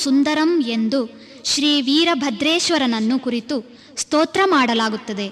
ಸುಂದರಂ ಎಂದು ಶ್ರೀ ವೀರಭದ್ರೇಶ್ವರನನ್ನು ಕುರಿತು ಸ್ತೋತ್ರ ಮಾಡಲಾಗುತ್ತದೆ.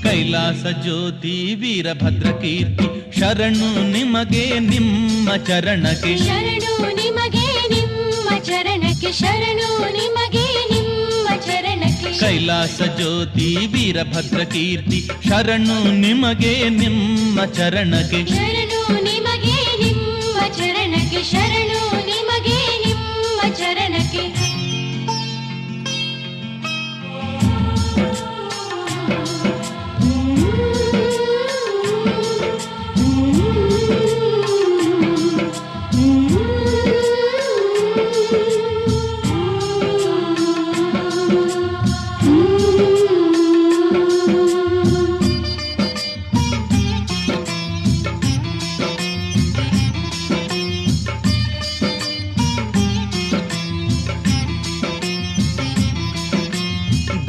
ಕೈಲಾಸ ಜ್ಯೋತಿ ವೀರಭದ್ರ ಕೀರ್ತಿ ಶರಣು ನಿಮಗೆ ನಿಮ್ಮ ಚರಣಕ್ಕೆ, ಶರಣು ನಿಮಗೆ ನಿಮ್ಮ ಚರಣಕ್ಕೆ, ಶರಣು ನಿಮಗೆ ನಿಮ್ಮ ಚರಣಕ್ಕೆ. ಕೈಲಾಸ ಜ್ಯೋತಿ ವೀರಭದ್ರ ಕೀರ್ತಿ ಶರಣು ನಿಮಗೆ ನಿಮ್ಮ ಚರಣಕ್ಕೆ, ಶರಣು ನಿಮಗೆ ನಿಮ್ಮ ಚರಣಕ್ಕೆ, ಶರಣು ನಿಮಗೆ ನಿಮ್ಮ ಚರಣಕ್ಕೆ.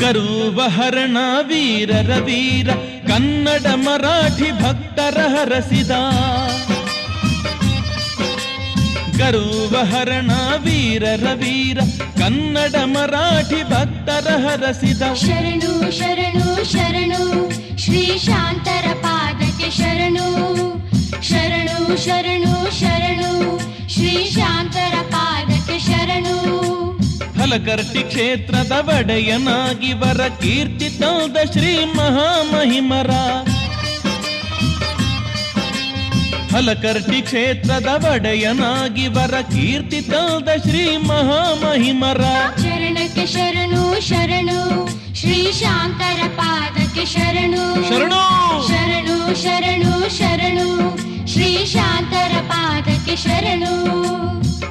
ಗರುವಹರಣ ವೀರರ ವೀರ ಕನ್ನಡ ಮರಾಠಿ ಭಕ್ತರ ಹರಸಿದ, ಗರುವಹರಣ ವೀರರ ವೀರ ಕನ್ನಡ ಮರಾಠಿ ಭಕ್ತರ ಹರಸಿದ. ಶರಣು ಶರಣು ಶರಣು ಶ್ರೀ ಶಾಂತರ ಪಾದಕ್ಕೆ ಶರಣು, ಶರಣು ಶರಣು ಶರಣು ಶ್ರೀ ಶಾಂತರ ಪಾದಕ್ಕೆ ಶರಣು. ಹಲಕರ್ಟಿ ಕ್ಷೇತ್ರದ ಒಡೆಯನಾಗಿ ವರ ಕೀರ್ತಿ ತಂದ ಶ್ರೀ ಮಹಾಮಹಿಮರ, ಹಲಕರ್ಟಿ ಕ್ಷೇತ್ರದ ಒಡೆಯನಾಗಿ ವರ ಕೀರ್ತಿ ತಂದ ಶ್ರೀ ಮಹಾಮಹಿಮರ. ಶರಣಕ್ಕೆ ಶರಣು ಶರಣು ಶ್ರೀ ಶಾಂತರ ಪಾದಕ್ಕೆ ಶರಣು, ಶರಣು ಶರಣು ಶರಣು ಶರಣು ಶ್ರೀ ಶಾಂತರ ಪಾದಕ್ಕೆ ಶರಣು.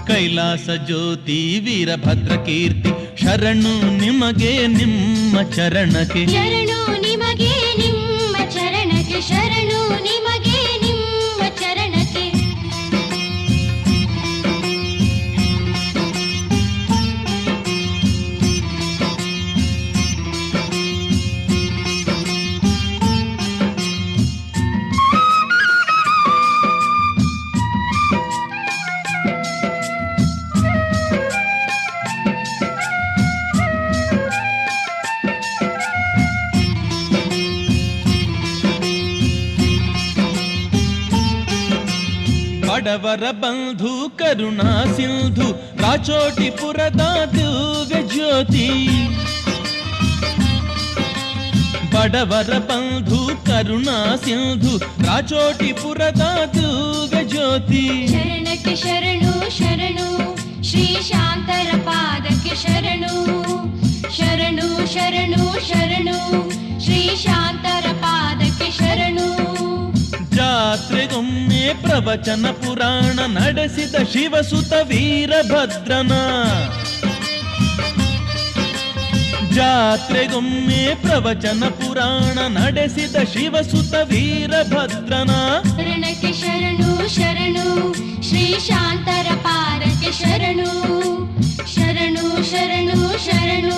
ಕೈಲಾಸ ಜ್ಯೋತಿ ವೀರಭದ್ರ ಕೀರ್ತಿ ಶರಣು ನಿಮಗೆ ನಿಮ್ಮ ಚರಣಕ್ಕೆ, ಶರಣು ನಿಮಗೆ ನಿಮ್ಮ ಚರಣಕ್ಕೆ, ಶರಣು ನಿಮಗೆ ನಿಮ್ಮ ಚರಣಕ್ಕೆ. ಬಡವರ ಬಂಧು ಕರುಣಾ ಸಿಂಧು ರಾಚೋಟಿಪುರದ ದಿವ್ಯ ಜ್ಯೋತಿ, ಬಡವರ ಬಂಧು ಕರುಣಾ ಸಿಂಧು ರಾಚೋಟಿಪುರದ ದಿವ್ಯ ಜ್ಯೋತಿ. ಶರಣಕ್ಕೆ ಶರಣು ಶರಣು ಶ್ರೀ ಶಾಂತರ ಪಾದಕ್ಕೆ ಶರಣು, ಶರಣು ಶರಣು ಶರಣು ಶ್ರೀ ಶಾಂತರ ಪಾದಕ್ಕೆ ಶರಣು. ಜಾತ್ರೆಗೊಮ್ಮೆ ಪ್ರವಚನ ಪುರಾಣ ನಡೆಸಿದ ಶಿವಸುತ ವೀರಭದ್ರನ, ಜಾತ್ರೆಗೊಮ್ಮೆ ಪ್ರವಚನ ಪುರಾಣ ನಡೆಸಿದ ಶಿವಸುತ ವೀರಭದ್ರನ. ಶರಣಕ್ಕೆ ಶರಣು ಶರಣು ಶ್ರೀ ಶಾಂತರ ಪಾದಕ್ಕೆ ಶರಣು, ಶರಣು ಶರಣು ಶರಣು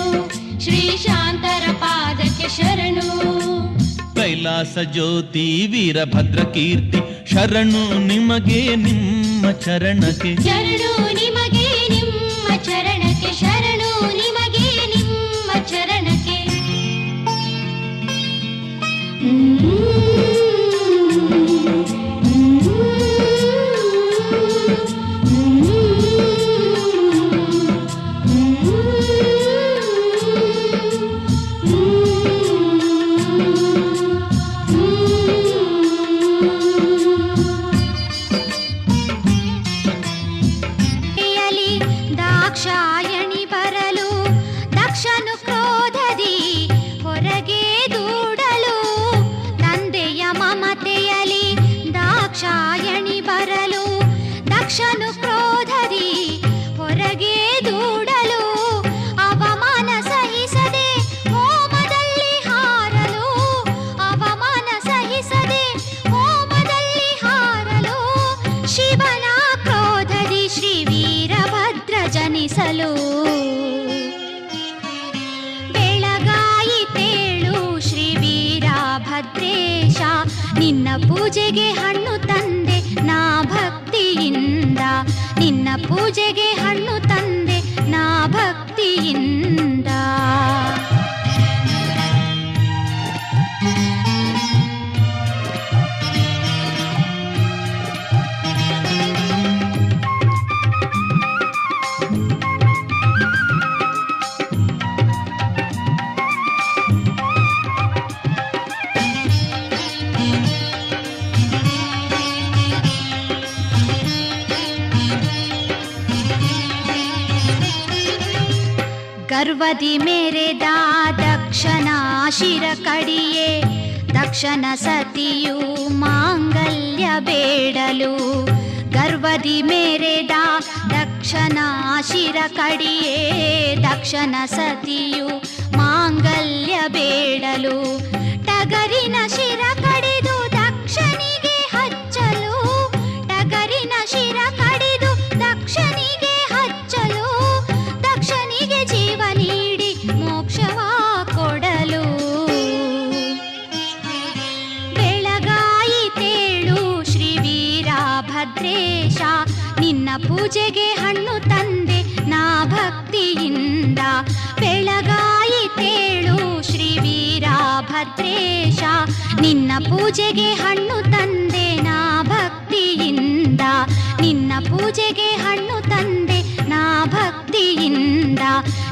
ಶ್ರೀ ಶಾಂತರ ಪಾದಕ್ಕೆ ಶರಣು. ಕೈಲಾಸ ಜ್ಯೋತಿ ವೀರಭದ್ರ ಕೀರ್ತಿ ಶರಣು ನಿಮಗೆ ನಿಮ್ಮ ಚರಣಕ್ಕೆ, ಶರಣು ನಿಮಗೆ ನಿಮ್ಮ ಚರಣಕ್ಕೆ, ಶರಣು ನಿಮಗೆ ನಿಮ್ಮ ಚರಣಕ್ಕೆ. ದಾಕ್ಷಾಯಣಿ ಬರಲು ದಕ್ಷನು ಕ್ರೋಧದಿ ಹೊರಗೆ ದೂಡಲು ತಂದೆ ಪೂಜೆಗೆ ಹಣ್ಣು ತಂದೆ ನಾ ಭಕ್ತಿಯಿಂದ, ನಿನ್ನ ಪೂಜೆಗೆ ಹಣ್ಣು ತಂದೆ ನಾ ಭಕ್ತಿಯಿಂದ. ಗರ್ವದಿ ಮೇರೆದ ದಕ್ಷನ ಶಿರ ಕಡಿಯೇ, ದಕ್ಷನ ಸತಿಯು ಮಾಂಗಲ್ಯ ಬೇಡಲು. ಗರ್ವದಿ ಮೇರೆದ ದಕ್ಷನ ಶಿರ ಕಡಿಯೇ, ದಕ್ಷನ ಸತಿಯು ಮಾಂಗಲ್ಯ ಬೇಡಲು. ಟಗರಿನ ಶಿರ ಕಡಿದು ದಕ್ಷನಿಗೆ ಹಚ್ಚಲು, ಟಗರಿನ ಶಿರ ಕಡಿದು ದಕ್ಷನಿಗೆ ಹಚ್ಚಲು, ದಕ್ಷನಿಗೆ ಜೀವ ನೀಡಿ ಮೋಕ್ಷವ ಕೊಡಲು. ಬೆಳಗಾಯಿತೇಳು ಶ್ರೀ ವೀರಭದ್ರೇಶ, ನಿನ್ನ ಪೂಜೆಗೆ ಹಣ್ಣು ತಂದೆ ನಾ ಭಕ್ತಿಯಿಂದ. ಬೆಳಗಾಯಿತೇಳು ಶ್ರೀ ವೀರಭದ್ರೇಶ, ನಿನ್ನ ಪೂಜೆಗೆ ಹಣ್ಣು ತಂದೆ ನಾ ಭಕ್ತಿಯಿಂದ. ನಿನ್ನ ಪೂಜೆಗೆ ಹಣ್ಣು ತಂದೆ ನಾ ಭಕ್ತಿಯಿಂದ,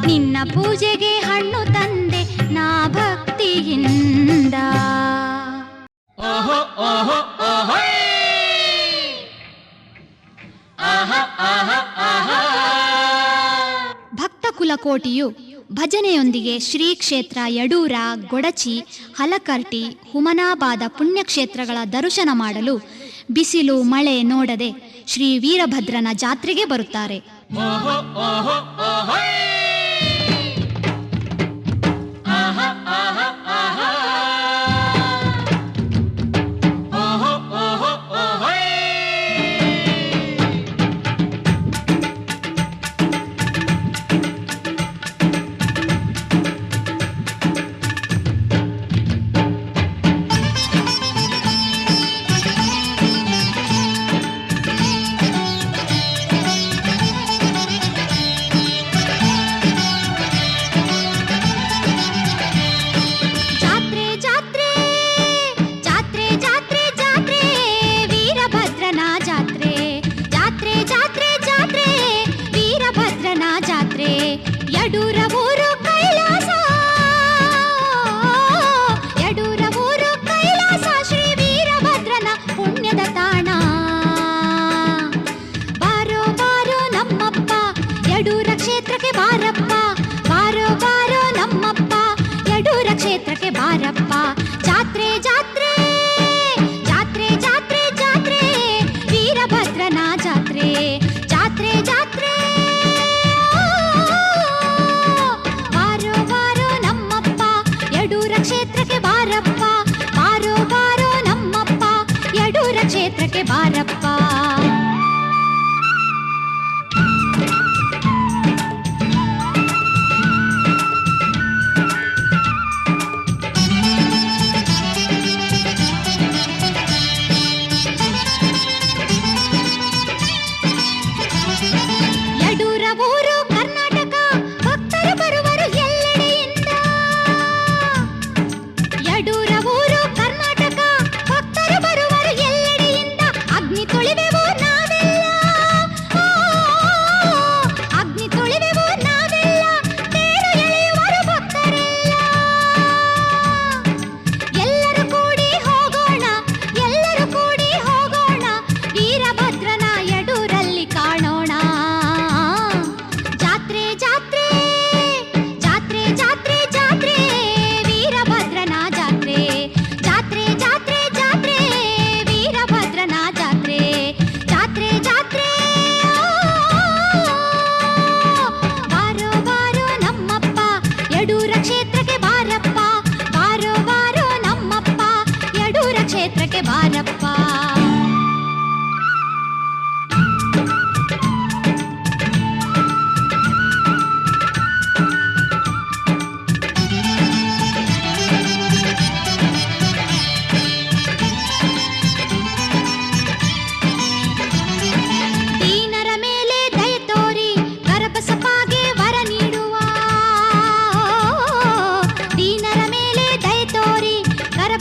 ನಿನ್ನ ಪೂಜೆಗೆ ಹಣ್ಣು ತಂದೆ ನಾ ಭಕ್ತಿಯಿಂದ. ಓಹೋ ಓಹೋ ಓಹೋ ಭಕ್ತ ಕುಲಕೋಟಿಯು ಭಜನೆಯೊಂದಿಗೆ ಶ್ರೀ ಕ್ಷೇತ್ರ ಯಡೂರ, ಗೊಡಚಿ, ಹಲಕರ್ಟಿ, ಹುಮನಾಬಾದ ಪುಣ್ಯಕ್ಷೇತ್ರಗಳ ದರ್ಶನ ಮಾಡಲು ಬಿಸಿಲು ಮಳೆ ನೋಡದೆ ಶ್ರೀ ವೀರಭದ್ರನ ಜಾತ್ರೆಗೆ ಬರುತ್ತಾರೆ. ಓಹೋ ಓಹೋ ಓಹೋ ಆಹಾ ಆಹಾ ಆಹಾ ಓಹೋ ಓಹೋ ಓಹೋ ಜಾತ್ರೆ ಜಾತ್ರೆ ಜಾತ್ರೆ ಜಾತ್ರೆ ಜಾತ್ರೆ ವೀರಭದ್ರನ ಜಾತ್ರೆ, ಜಾತ್ರೆ ಜಾತ್ರೆ ಜಾತ್ರೆ ವೀರಭದ್ರನ ಜಾತ್ರೆ. ಯಡೂರ ಊರು ಕೈಲಾಸ, ಯಡೂರ ಊರು ಕೈಲಾಸ, ಶ್ರೀ ವೀರಭದ್ರನ ಪುಣ್ಯದ ತಾಣ. ಬಾರೋ ಬಾರೋ ನಮ್ಮಪ್ಪ ಯಡೂರ ಕ್ಷೇತ್ರಕ್ಕೆ ಬಾರಪ್ಪ, ಬಾರೋ ಬಾರೋ ನಮ್ಮಪ್ಪ ಯಡೂರ ಕ್ಷೇತ್ರಕ್ಕೆ ಬಾರಪ್ಪ. ಜಾತ್ರೆ ಜಾತ್ರೆ ಜಾತ್ರೆ ಜಾತ್ರೆ ಜಾತ್ರೆ ವೀರಭದ್ರನ ಜಾತ್ರೆ, ಜಾತ್ರೆ ಜಾತ್ರೆ ಬಾರೋ ಬಾರೋ ನಮ್ಮಪ್ಪ ಯಡೂರ ಕ್ಷೇತ್ರಕ್ಕೆ ಬಾರಪ್ಪ, ಬಾರೋ ಬಾರೋ ನಮ್ಮಪ್ಪ ಯಡೂರ ಕ್ಷೇತ್ರಕ್ಕೆ ಬಾರಪ್ಪ.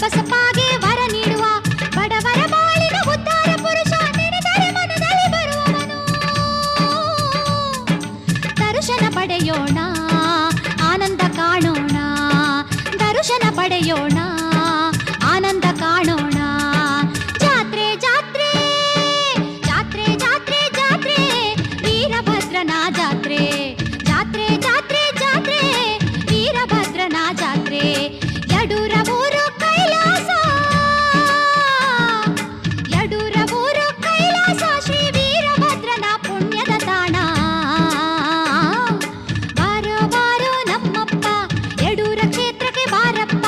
ಬಸಪಾಗೆ ವರ ನೀಡುವ ಬಡವರ ಬಾಳಿನ ಉದ್ಧಾರ ಪುರುಷ ನೆನೆದರೆ ಮನದಲ್ಲಿ ಬರುವವನು. ದರ್ಶನ ಪಡೆಯೋಣ, ಆನಂದ ಕಾಣೋಣ, ದರ್ಶನ ಪಡೆಯೋಣ, ಆನಂದ ಕಾಣೋಣ. ಜಾತ್ರೆ ಜಾತ್ರೆ ಜಾತ್ರೆ ಜಾತ್ರೆ ಜಾತ್ರೆ ವೀರಭದ್ರನ ಜಾತ್ರೆ, ಜಾತ್ರೆ ಜಾತ್ರೆ ಜಾತ್ರೆ ವೀರಭದ್ರನ ಜಾತ್ರೆ. ಯಡೂರ ಊರು ಕೈಲಾಸ, ಯಡೂರ ಊರು ಕೈಲಾಸ, ಶ್ರೀ ವೀರಭದ್ರನ ಪುಣ್ಯದ ತಾಣ. ಬಾರೋ ಬಾರೋ ನಮ್ಮಪ್ಪ ಯಡೂರ ಕ್ಷೇತ್ರಕ್ಕೆ ಬಾರಪ್ಪ,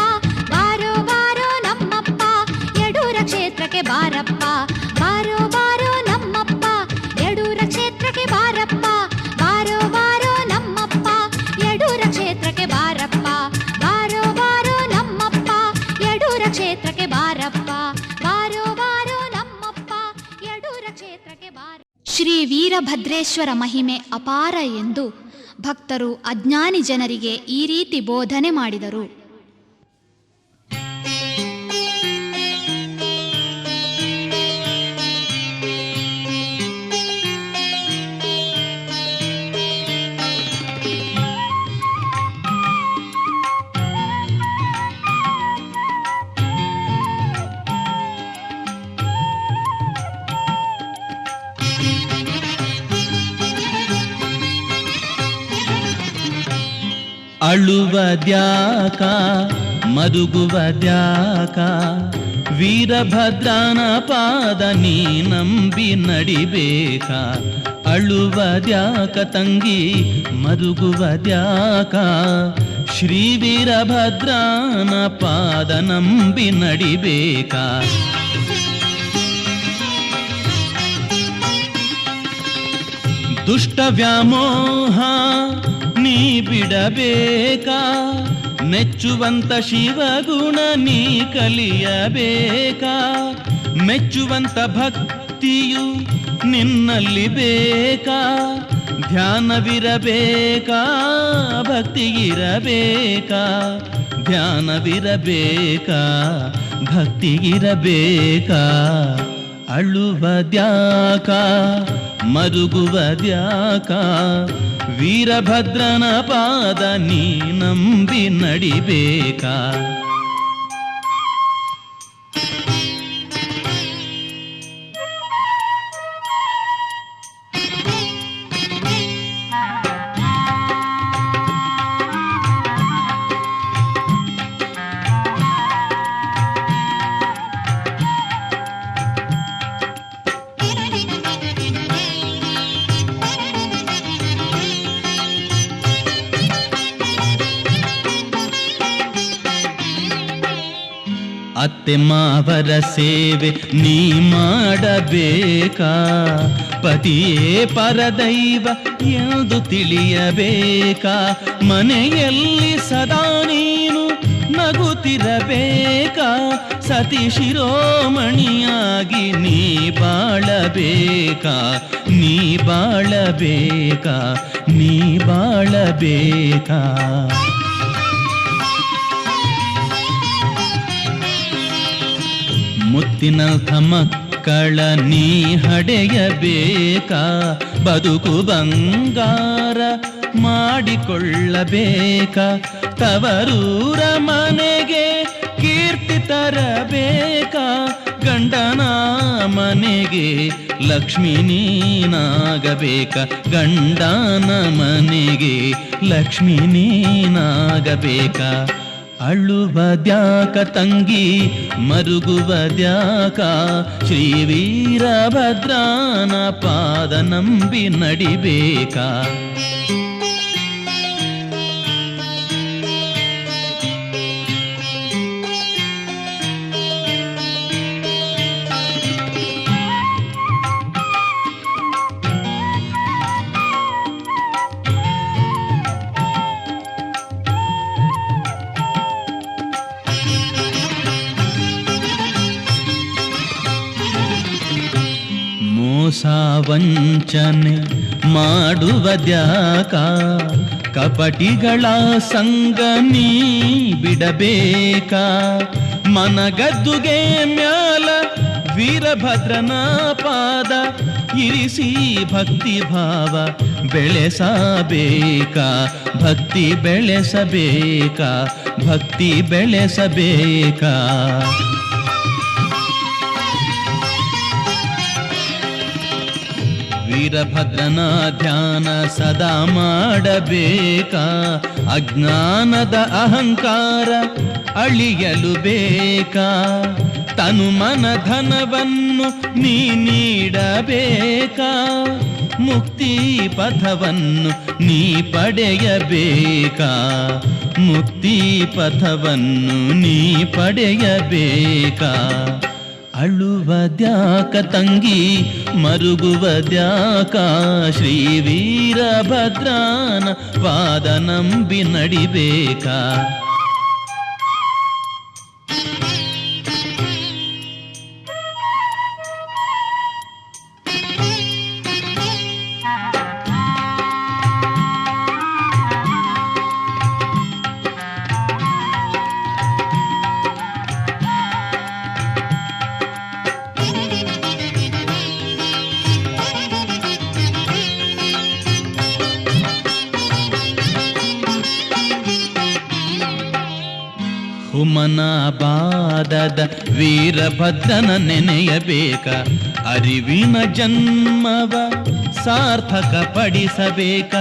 ಬಾರೋ ಬಾರೋ ನಮ್ಮಪ್ಪ ಯಡೂರ ಕ್ಷೇತ್ರಕ್ಕೆ ಬಾರಪ್ಪ, ಬಾರೋ ಬಾರೋ ನಮ್ಮಪ್ಪ ಯಡೂರ ಕ್ಷೇತ್ರಕ್ಕೆ ಬಾರಪ್ಪ, ಬಾರೋ ಬಾರೋ ನಮ್ಮಪ್ಪ ಯಡೂರ ಕ್ಷೇತ್ರಕ್ಕೆ ಬಾರಪ್ಪ, ಬಾರೋ ಬಾರೋ ನಮ್ಮಪ್ಪ ಯಡೂರ ಕ್ಷೇತ್ರಕ್ಕೆ ಬಾರಪ್ಪ, ಬಾರೋ ಬಾರೋ ನಮ್ಮಪ್ಪ ಯಡೂರ ಕ್ಷೇತ್ರಕ್ಕೆ ಬಾರ. ಶ್ರೀ ವೀರಭದ್ರೇಶ್ವರ ಮಹಿಮೆ ಅಪಾರ ಎಂದು ಭಕ್ತರು ಅಜ್ಞಾನಿ ಜನರಿಗೆ ಈ ರೀತಿ ಬೋಧನೆ ಮಾಡಿದರು. ಅಳುವದ್ಯಾಕ ಮರುಗುವದ್ಯಾಕ, ವೀರಭದ್ರನ ಪಾದ ನೀ ನಂಬಿ ನಡಿಬೇಕ. ಅಳುವದ್ಯಾಕ ತಂಗಿ ಮರುಗುವದ್ಯಾಕ, ಶ್ರೀ ವೀರಭದ್ರನ ಪಾದ ನಂಬಿ ನಡಿಬೇಕ. ದುಷ್ಟ ವ್ಯಾಮೋಹ ನೀ ಬಿಡಬೇಕ, ಮೆಚ್ಚುವಂತ ಶಿವಗುಣ ನೀ ಕಲಿಯಬೇಕ. ಮೆಚ್ಚುವಂತ ಭಕ್ತಿಯು ನಿನ್ನಲ್ಲಿ ಬೇಕಾ, ಧ್ಯಾನವಿರಬೇಕಾ ಭಕ್ತಿಗಿರಬೇಕಾ, ಧ್ಯಾನವಿರಬೇಕಾ ಭಕ್ತಿಗಿರಬೇಕಾ. ಅಳುವದ್ಯಾಕ ಮರುಗುವದ್ಯಾಕ, ವೀರಭದ್ರನ ಪಾದ ನೀ ನಂಬಿ ನಡಿಬೇಕಾ. ಅತ್ತೆ ಮಾವರ ಸೇವೆ ನೀ ಮಾಡಬೇಕಾ, ಪತಿಯೇ ಪರದೈವ ಎಂದು ತಿಳಿಯಬೇಕಾ. ಮನೆಯಲ್ಲಿ ಸದಾ ನೀನು ನಗುತ್ತಿರಬೇಕಾ, ಸತಿ ಶಿರೋಮಣಿಯಾಗಿ ನೀ ಬಾಳಬೇಕಾ, ನೀ ಬಾಳಬೇಕಾ, ನೀ ಬಾಳಬೇಕಾ. ಮುತ್ತಿನಂಥ ಮಕ್ಕಳ ನೀ ಹಡೆಯಬೇಕಾ, ಬದುಕು ಬಂಗಾರ ಮಾಡಿಕೊಳ್ಳಬೇಕಾ. ತವರೂರ ಮನೆಗೆ ಕೀರ್ತಿ ತರಬೇಕಾ, ಗಂಡನ ಮನೆಗೆ ಲಕ್ಷ್ಮೀ ನೀನಾಗಬೇಕಾ, ಗಂಡನ ಮನೆಗೆ ಲಕ್ಷ್ಮೀ ನೀನಾಗಬೇಕಾ. ಅಳುವದ್ಯಾಕ ತಂಗಿ ಮರುಗುವದ್ಯಾಕ, ಶ್ರೀ ವೀರಭದ್ರನ ಪಾದ ನಂಬಿ ನಡಿಬೇಕಾ. ಮೋಸ ವಂಚನೆ ಮಾಡುವದ್ಯಾಕ, ಕಪಟಿಗಳ ಸಂಗ ನೀ ಬಿಡಬೇಕಾ. ಮನಗದ್ದುಗೆ ಮ್ಯಾಲ ವೀರಭದ್ರನ ಪಾದ ಇರಿಸಿ ಭಕ್ತಿ ಭಾವ ಬೆಳೆಸಬೇಕ, ಭಕ್ತಿ ಬೆಳೆಸಬೇಕ, ಭಕ್ತಿ ಬೆಳೆಸಬೇಕ. ವೀರಭದ್ರನ ಧ್ಯಾನ ಸದಾ ಮಾಡಬೇಕ, ಅಜ್ಞಾನದ ಅಹಂಕಾರ ಅಳಿಯಲು ಬೇಕ. ತನು ಮನ ಧನವನ್ನು ನೀ ನೀಡಬೇಕ, ಮುಕ್ತಿ ಪಥವನ್ನು ನೀ ಪಡೆಯಬೇಕ, ಮುಕ್ತಿ ಪಥವನ್ನು ನೀ ಪಡೆಯಬೇಕ. ಅಳುವದ್ಯಾಕ ತಂಗಿ ಮರುಗುವದ್ಯಾಕ, ಶ್ರೀ ವೀರಭದ್ರನ ಪಾದ ನಂಬಿ ನಡಿಬೇಕ. ಹುಮನಾಬಾದದ ವೀರಭದ್ರನ ನೆನೆಯಬೇಕ, ಅರಿವಿನ ಜನ್ಮವ ಸಾರ್ಥಕ ಪಡಿಸಬೇಕ.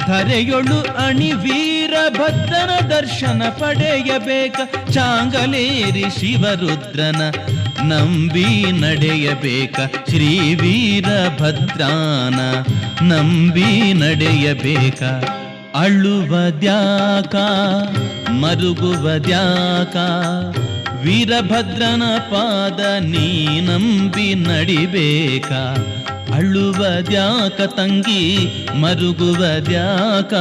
ಧರೆಯೊಳು ಅಣಿ ವೀರಭದ್ರನ ದರ್ಶನ ಪಡೆಯಬೇಕ, ಚಾಂಗಲೇರಿ ಶಿವರುದ್ರನ ನಂಬಿ ನಡೆಯಬೇಕ, ಶ್ರೀ ವೀರಭದ್ರನ ನಂಬಿ ನಡೆಯಬೇಕ. ಅಳುವದ್ಯಾಕ ಮರುಗುವದ್ಯಾಕ, ವೀರಭದ್ರನ ಪಾದ ನೀ ನಂಬಿ ನಡಿಬೇಕ. ಅಳುವದ್ಯಾಕ ತಂಗಿ ಮರುಗುವದ್ಯಾಕ,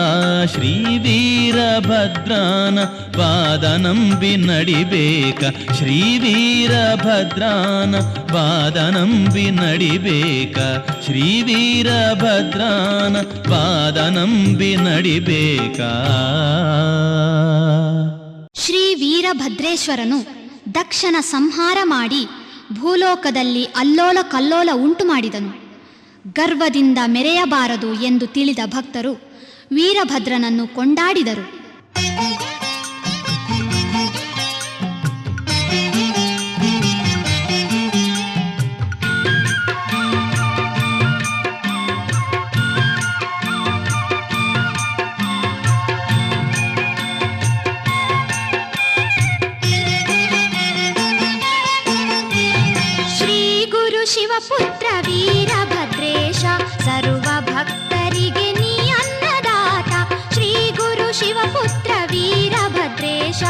ಶ್ರೀ ವೀರಭದ್ರನ ಪಾದ ನಂಬಿ ನಡಿಬೇಕ, ಶ್ರೀ ವೀರಭದ್ರನ ಪಾದ ನಂಬಿ ನಡಿಬೇಕ, ಶ್ರೀ ವೀರಭದ್ರನ ಪಾದ ನಂಬಿ ನಡಿಬೇಕ. ಶ್ರೀ ವೀರಭದ್ರೇಶ್ವರನು ದಕ್ಷನ ಸಂಹಾರ ಮಾಡಿ ಭೂಲೋಕದಲ್ಲಿ ಅಲ್ಲೋಲ ಕಲ್ಲೋಲ ಉಂಟು ಮಾಡಿದನು. ಗರ್ವದಿಂದ ಮೆರೆಯಬಾರದು ಎಂದು ತಿಳಿದ ಭಕ್ತರು ವೀರಭದ್ರನನ್ನು ಕೊಂಡಾಡಿದರು. ಶಿವಪುತ್ರ ವೀರಭದ್ರೇಶ ಸರ್ವ ಭಕ್ತರಿಗೆ ನೀ ಅನ್ನದಾತ. ಶ್ರೀ ಗುರು ಶಿವಪುತ್ರ ವೀರಭದ್ರೇಶ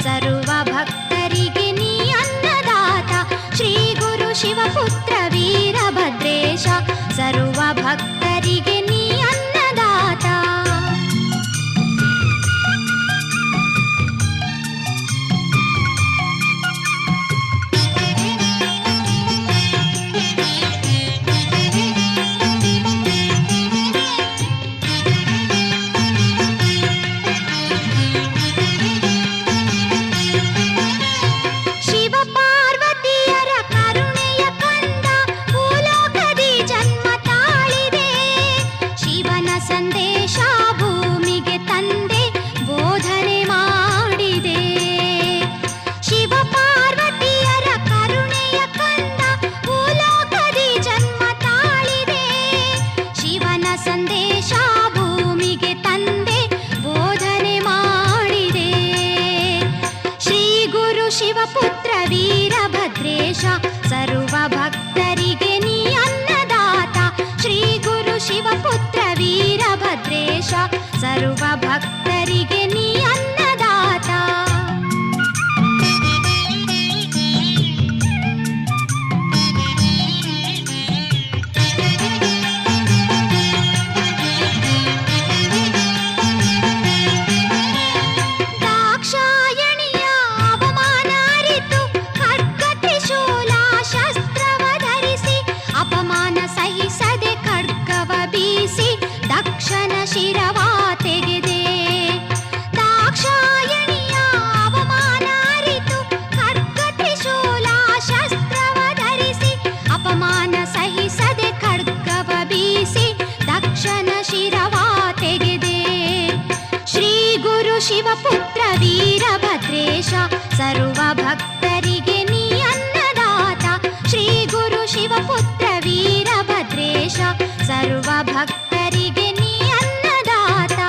ಸರ್ವ ಭಕ್ತರಿಗೆ ನೀ ಅನ್ನದಾತ. ಶ್ರೀ ಗುರು ಶಿವಪುತ್ರ ವೀರಭದ್ರೇಶ ಸರ್ವ ಭಕ್ತರಿಗೆ ನೀ ಅನ್ನದಾತ. ಶಿವಪುತ್ರ ವೀರಭದ್ರೇಶ ಸರ್ವ ಭಕ್ತರಿಗೆ ನೀ ಅನ್ನದಾತ. ಶ್ರೀ ಗುರು ಶಿವಪುತ್ರ ವೀರಭದ್ರೇಶ ಸರ್ವ ಭಕ್ತರಿಗೆ ನೀ ಅನ್ನದಾತ. ದಾಕ್ಷಾಯಣಿಯ ಅವಮಾನ ಅರಿತು ಖಡ್ಗ ತ್ರಿಶೂಲ ಭಕ್ತರಿಗೆ ನೀ ಅನ್ನದಾತ ಶ್ರೀ ಗುರು ಶಿವಪುತ್ರ ವೀರಭದ್ರೇಶ ಸರ್ವ ಭಕ್ತರಿಗೆ ನೀ ಅನ್ನದಾತ.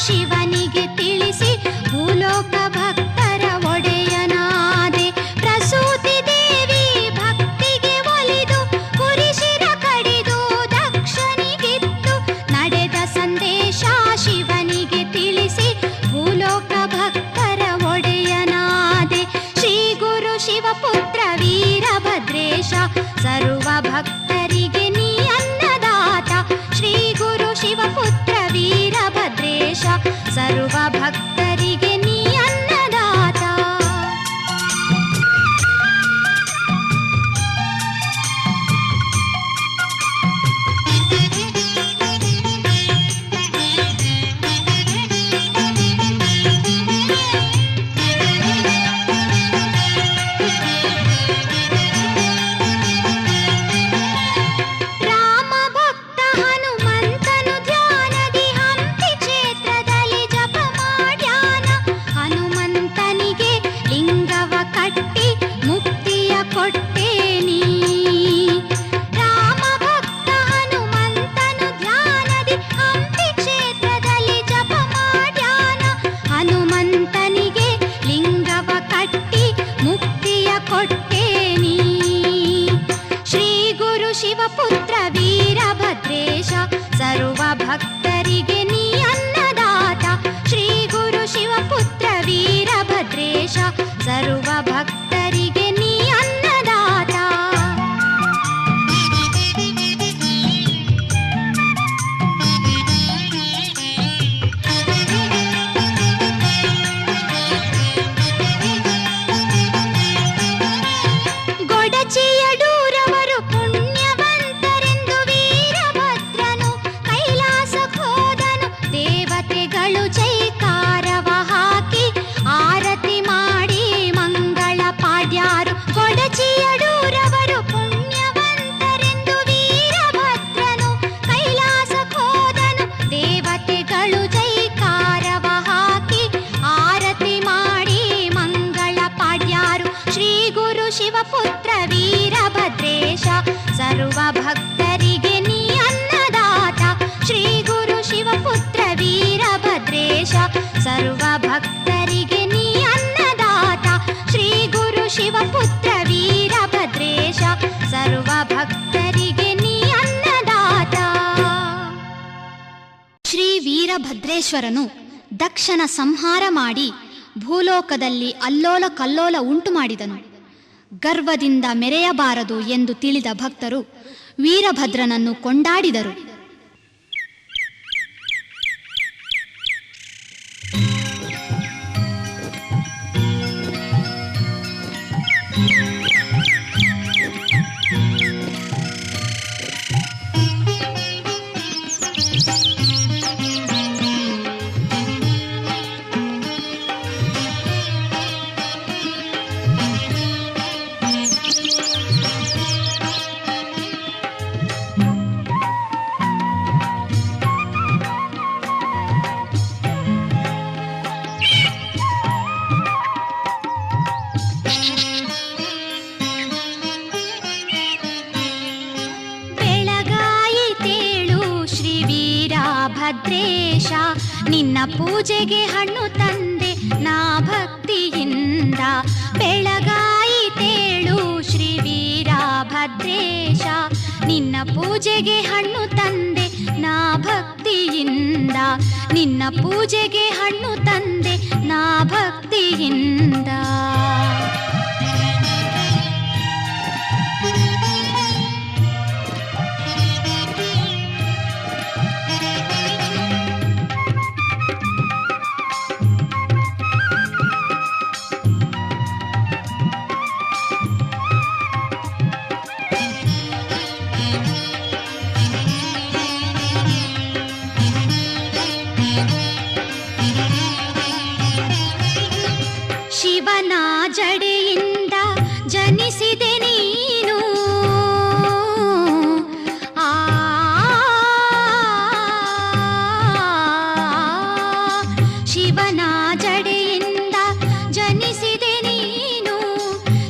ಶಿವನಿಗೆ ತಿಳಿಸಿ ಭೂಲೋಕ ಭಕ್ತರ ಒಡೆಯನಾದೆ. ಪ್ರಸೂತಿ ದೇವಿ ಭಕ್ತಿಗೆ ಒಲಿದು ಕುರಿಶಿರ ಕಡಿದು ದಕ್ಷನಿಗಿತ್ತು ನಡೆದ ಸಂದೇಶ ಶಿವನಿಗೆ ತಿಳಿಸಿ ಭೂಲೋಕ ಭಕ್ತರ ಒಡೆಯನಾದೆ. ಶ್ರೀ ಗುರು ಶಿವಪುತ್ರ ವೀರಭದ್ರೇಶ ಸರ್ವ ಭಕ್ತರಿಗೆ ನೀ ಅನ್ನದಾತ ಶ್ರೀ ಗುರು ಶಿವಪುತ್ರ ವೀರಭದ್ರೇಶ ಸರ್ವ ಭಕ್ತರಿಗೆ ನೀ ಅನ್ನದಾತ. ರಾಮ ಭಕ್ತ ಹನುಮಂತನು ಧ್ಯಾನದಿ ಹಂಪಿ ಕ್ಷೇತ್ರದಲ್ಲಿ ಜಪ ಮಾಡ್ಯಾನ. ಹನುಮಂತನಿಗೆ ಲಿಂಗವ ಕಟ್ಟಿ ಮುಕ್ತಿಯ ಕೊಟ್ಟೇನಿ. ರಾಮ ಭಕ್ತ ಹನುಮಂತನು ಧ್ಯಾನದಿ ಹಂಪಿ ಕ್ಷೇತ್ರದಲ್ಲಿ ಜಪ ಮಾಡ್ಯಾನ. ಹನುಮಂತನಿಗೆ ಲಿಂಗವ ಕಟ್ಟಿ ಮುಕ್ತಿಯ ಕೊಟ್ಟೇನಿ. ಶ್ರೀ ಗುರು ಶಿವಪುತ್ರ ವೀರಭದ್ರೇಶ ಸರ್ವ ಭಕ್ತರಿಗೆ ನೀ ಅನ್ನದಾತ ಶ್ರೀ ಗುರು ಶಿವಪುತ್ರ ವೀರಭದ್ರೇಶ ಸರ್ವ ಭಕ್ತರಿಗೆ ನೀ ಅನ್ನದಾತ. ಗೊಡಚಿಯಡೂರವರು ಪುಣ್ಯವಂತರೆಂದು ವೀರಭದ್ರನು ಕೈಲಾಸಕ್ಕೆ ಹೋದನು. ದೇವತೆಗಳು ಜೈಕಾರವ ಹಾಕಿ ಆರತಿ ಮಾಡಿ ಮಂಗಳ ಪಾಡ್ಯಾರು. ಗೊಡಚಿಯಡೂರವರು ಪುಣ್ಯವಂತರೆಂದು ವೀರಭದ್ರನು ಕೈಲಾಸಕ್ಕೆ ಹೋದನು. ದೇವತೆಗಳು ಜೈಕಾರವ ಹಾಕಿ ಆರತಿ ಮಾಡಿ ಮಂಗಳ ಪಾಡ್ಯಾರು. ಶ್ರೀ ಗುರು ಶಿವಪುತ್ರ ವೀರಭದ್ರೇಶ ಸರ್ವ ಭಕ್ತರಿಗೆ ನೀ ಅನ್ನದಾತ ಶ್ರೀ ಗುರು ಶಿವಪುತ್ರ ವೀರಭದ್ರೇಶ ಸರ್ವ ಭಕ್ತರಿಗೆ ನೀ ಅನ್ನದಾತ ಶ್ರೀ ಗುರು ಶಿವಪುತ್ರ ವೀರಭದ್ರೇಶ ಸರ್ವ ಭಕ್ತರಿಗೆ ನೀ ಅನ್ನದಾತ. ಶ್ರೀ ವೀರಭದ್ರೇಶ್ವರನು ದಕ್ಷನ ಸಂಹಾರ ಮಾಡಿ ಭೂಲೋಕದಲ್ಲಿ ಅಲ್ಲೋಲ ಕಲ್ಲೋಲ ಉಂಟು ಮಾಡಿದನು. ಗರ್ವದಿಂದ ಮೆರೆಯಬಾರದು ಎಂದು ತಿಳಿದ ಭಕ್ತರು ವೀರಭದ್ರನನ್ನು ಕೊಂಡಾಡಿದರು. ಭದ್ರೇಶ ನಿನ್ನ ಪೂಜೆಗೆ ಹಣ್ಣು ತಂದೆ ನಾ ಭಕ್ತಿಯಿಂದ. ಬೆಳಗಾಯಿತೇಳು ಶ್ರೀ ವೀರಭದ್ರೇಶ ನಿನ್ನ ಪೂಜೆಗೆ ಹಣ್ಣು ತಂದೆ ನಾ ಭಕ್ತಿಯಿಂದ. ನಿನ್ನ ಪೂಜೆಗೆ ಹಣ್ಣು ತಂದೆ ನಾ ಭಕ್ತಿಯಿಂದ.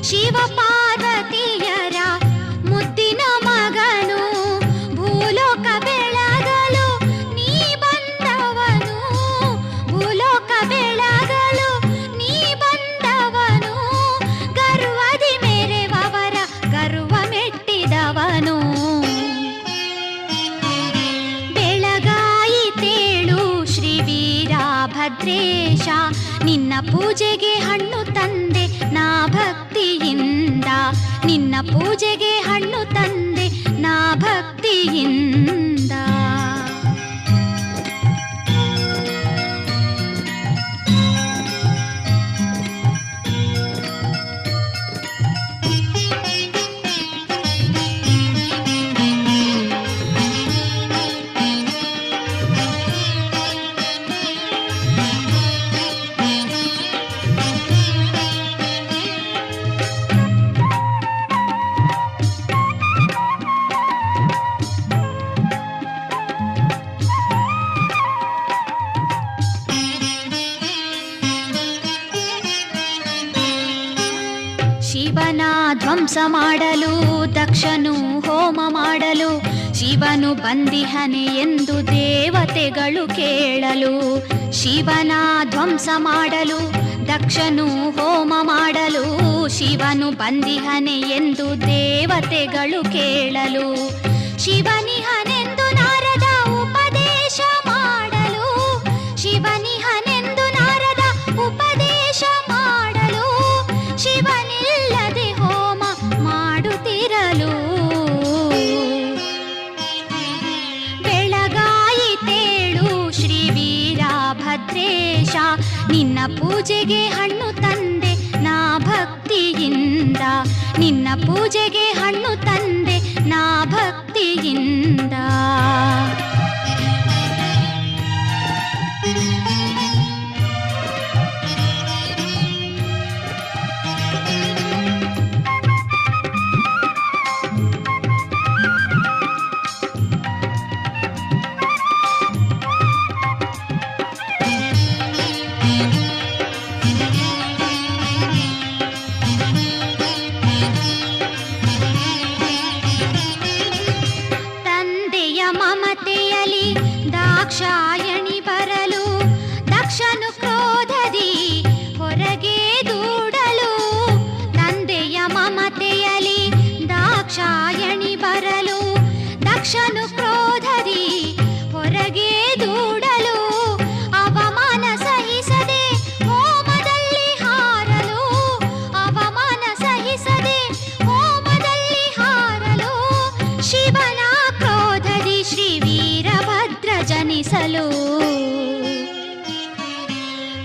ಶಿವ ಪಾರ್ವತಿಯರ ಮುದ್ದಿನ ಮಗನು, ಭೂಲೋಕ ಬೆಳಗಲು ನೀ ಬಂದವನು, ಭೂಲೋಕ ಬೆಳಗಲು ನೀ ಬಂದವನು, ಗರ್ವದಿ ಮೆರೆವವರ ಗರ್ವ ಮೆಟ್ಟಿದವನು. ಬೆಳಗಾಯಿತೇಳು ಶ್ರೀ ವೀರಭದ್ರೇಶ, ನಿನ್ನ ಪೂಜೆಗೆ ಹಣ್ಣು ತಂದೆ ನಾ ಭಕ್ತಿಯಿಂದ, ನಿನ್ನ ಪೂಜೆಗೆ ಹಣ್ಣು ತಂದೆ ನಾ ಭಕ್ತಿಯಿಂದ. ಶಿವನ ಧ್ವಂಸ ಮಾಡಲು ದಕ್ಷನು ಹೋಮ ಮಾಡಲು, ಶಿವನು ಬಂದಿಹನೆ ಎಂದು ದೇವತೆಗಳು ಕೇಳಲು. ಶಿವನ ಧ್ವಂಸ ಮಾಡಲು ದಕ್ಷನು ಹೋಮ ಮಾಡಲು, ಶಿವನು ಬಂದಿಹನೆ ಎಂದು ದೇವತೆಗಳು ಕೇಳಲು. ಶಿವನಿಹನೆಂದು ನಾರದ ಉಪದೇಶ ಮಾಡಲು, ಶಿವನಿಹನೆಂದು ನಾರದ ಉಪದೇಶ ಮಾಡಲು, ಶಿವನಿಲ್ಲದೆ ಹೋಮ ಮಾಡುತ್ತಿರಲು. ಬೆಳಗಾಯಿತೇಳು ಶ್ರೀ ವೀರಭದ್ರೇಶ, ನಿನ್ನ ಪೂಜೆಗೆ ಹಣ್ಣು ತಂದೆ ನಾ ಭಕ್ತಿಯಿಂದ, ನಿನ್ನ ಪೂಜೆಗೆ ಹಣ್ಣು ತಂದೆ ನಾ ಭಕ್ತಿಯಿಂದ. ಮಮತೆಯಲಿ ದಾಕ್ಷಾಯಣಿ ಬರಲು, ದಕ್ಷನು ಕ್ರೋಧದಿ ಹೊರಗೆ ದೂಡಲು. ತಂದೆಯ ಮಮತೆಯಲಿ ದಾಕ್ಷಾಯಣಿ ಬರಲು, ದಕ್ಷನು ಕ್ರೋಧದಿ ಹೊರಗೆ ದೂಡಲು. ಅವಮಾನ ಸಹಿಸದೆ ಹೋಮದಲ್ಲಿ ಹಾರಲು, ಅವಮಾನ ಸಹಿಸದೆ ಹೋಮದಲ್ಲಿ ಹಾರಲು. ಶಿವನ ಶ್ರೀ ವೀರಭದ್ರ ಜನಿಸಲು.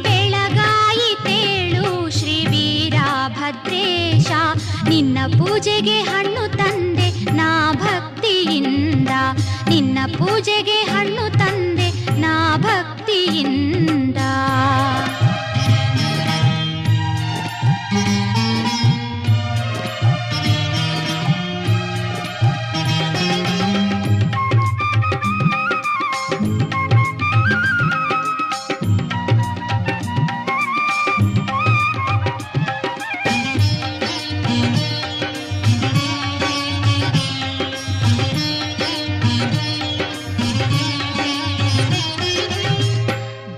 ಬೆಳಗಾಯಿತೇಳು ಶ್ರೀ ವೀರಭದ್ರೇಶ, ನಿನ್ನ ಪೂಜೆಗೆ ಹಣ್ಣು ತಂದೆ ನಾ ಭಕ್ತಿಯಿಂದ, ನಿನ್ನ ಪೂಜೆಗೆ ಹಣ್ಣು ತಂದೆ ನಾ ಭಕ್ತಿಯಿಂದ.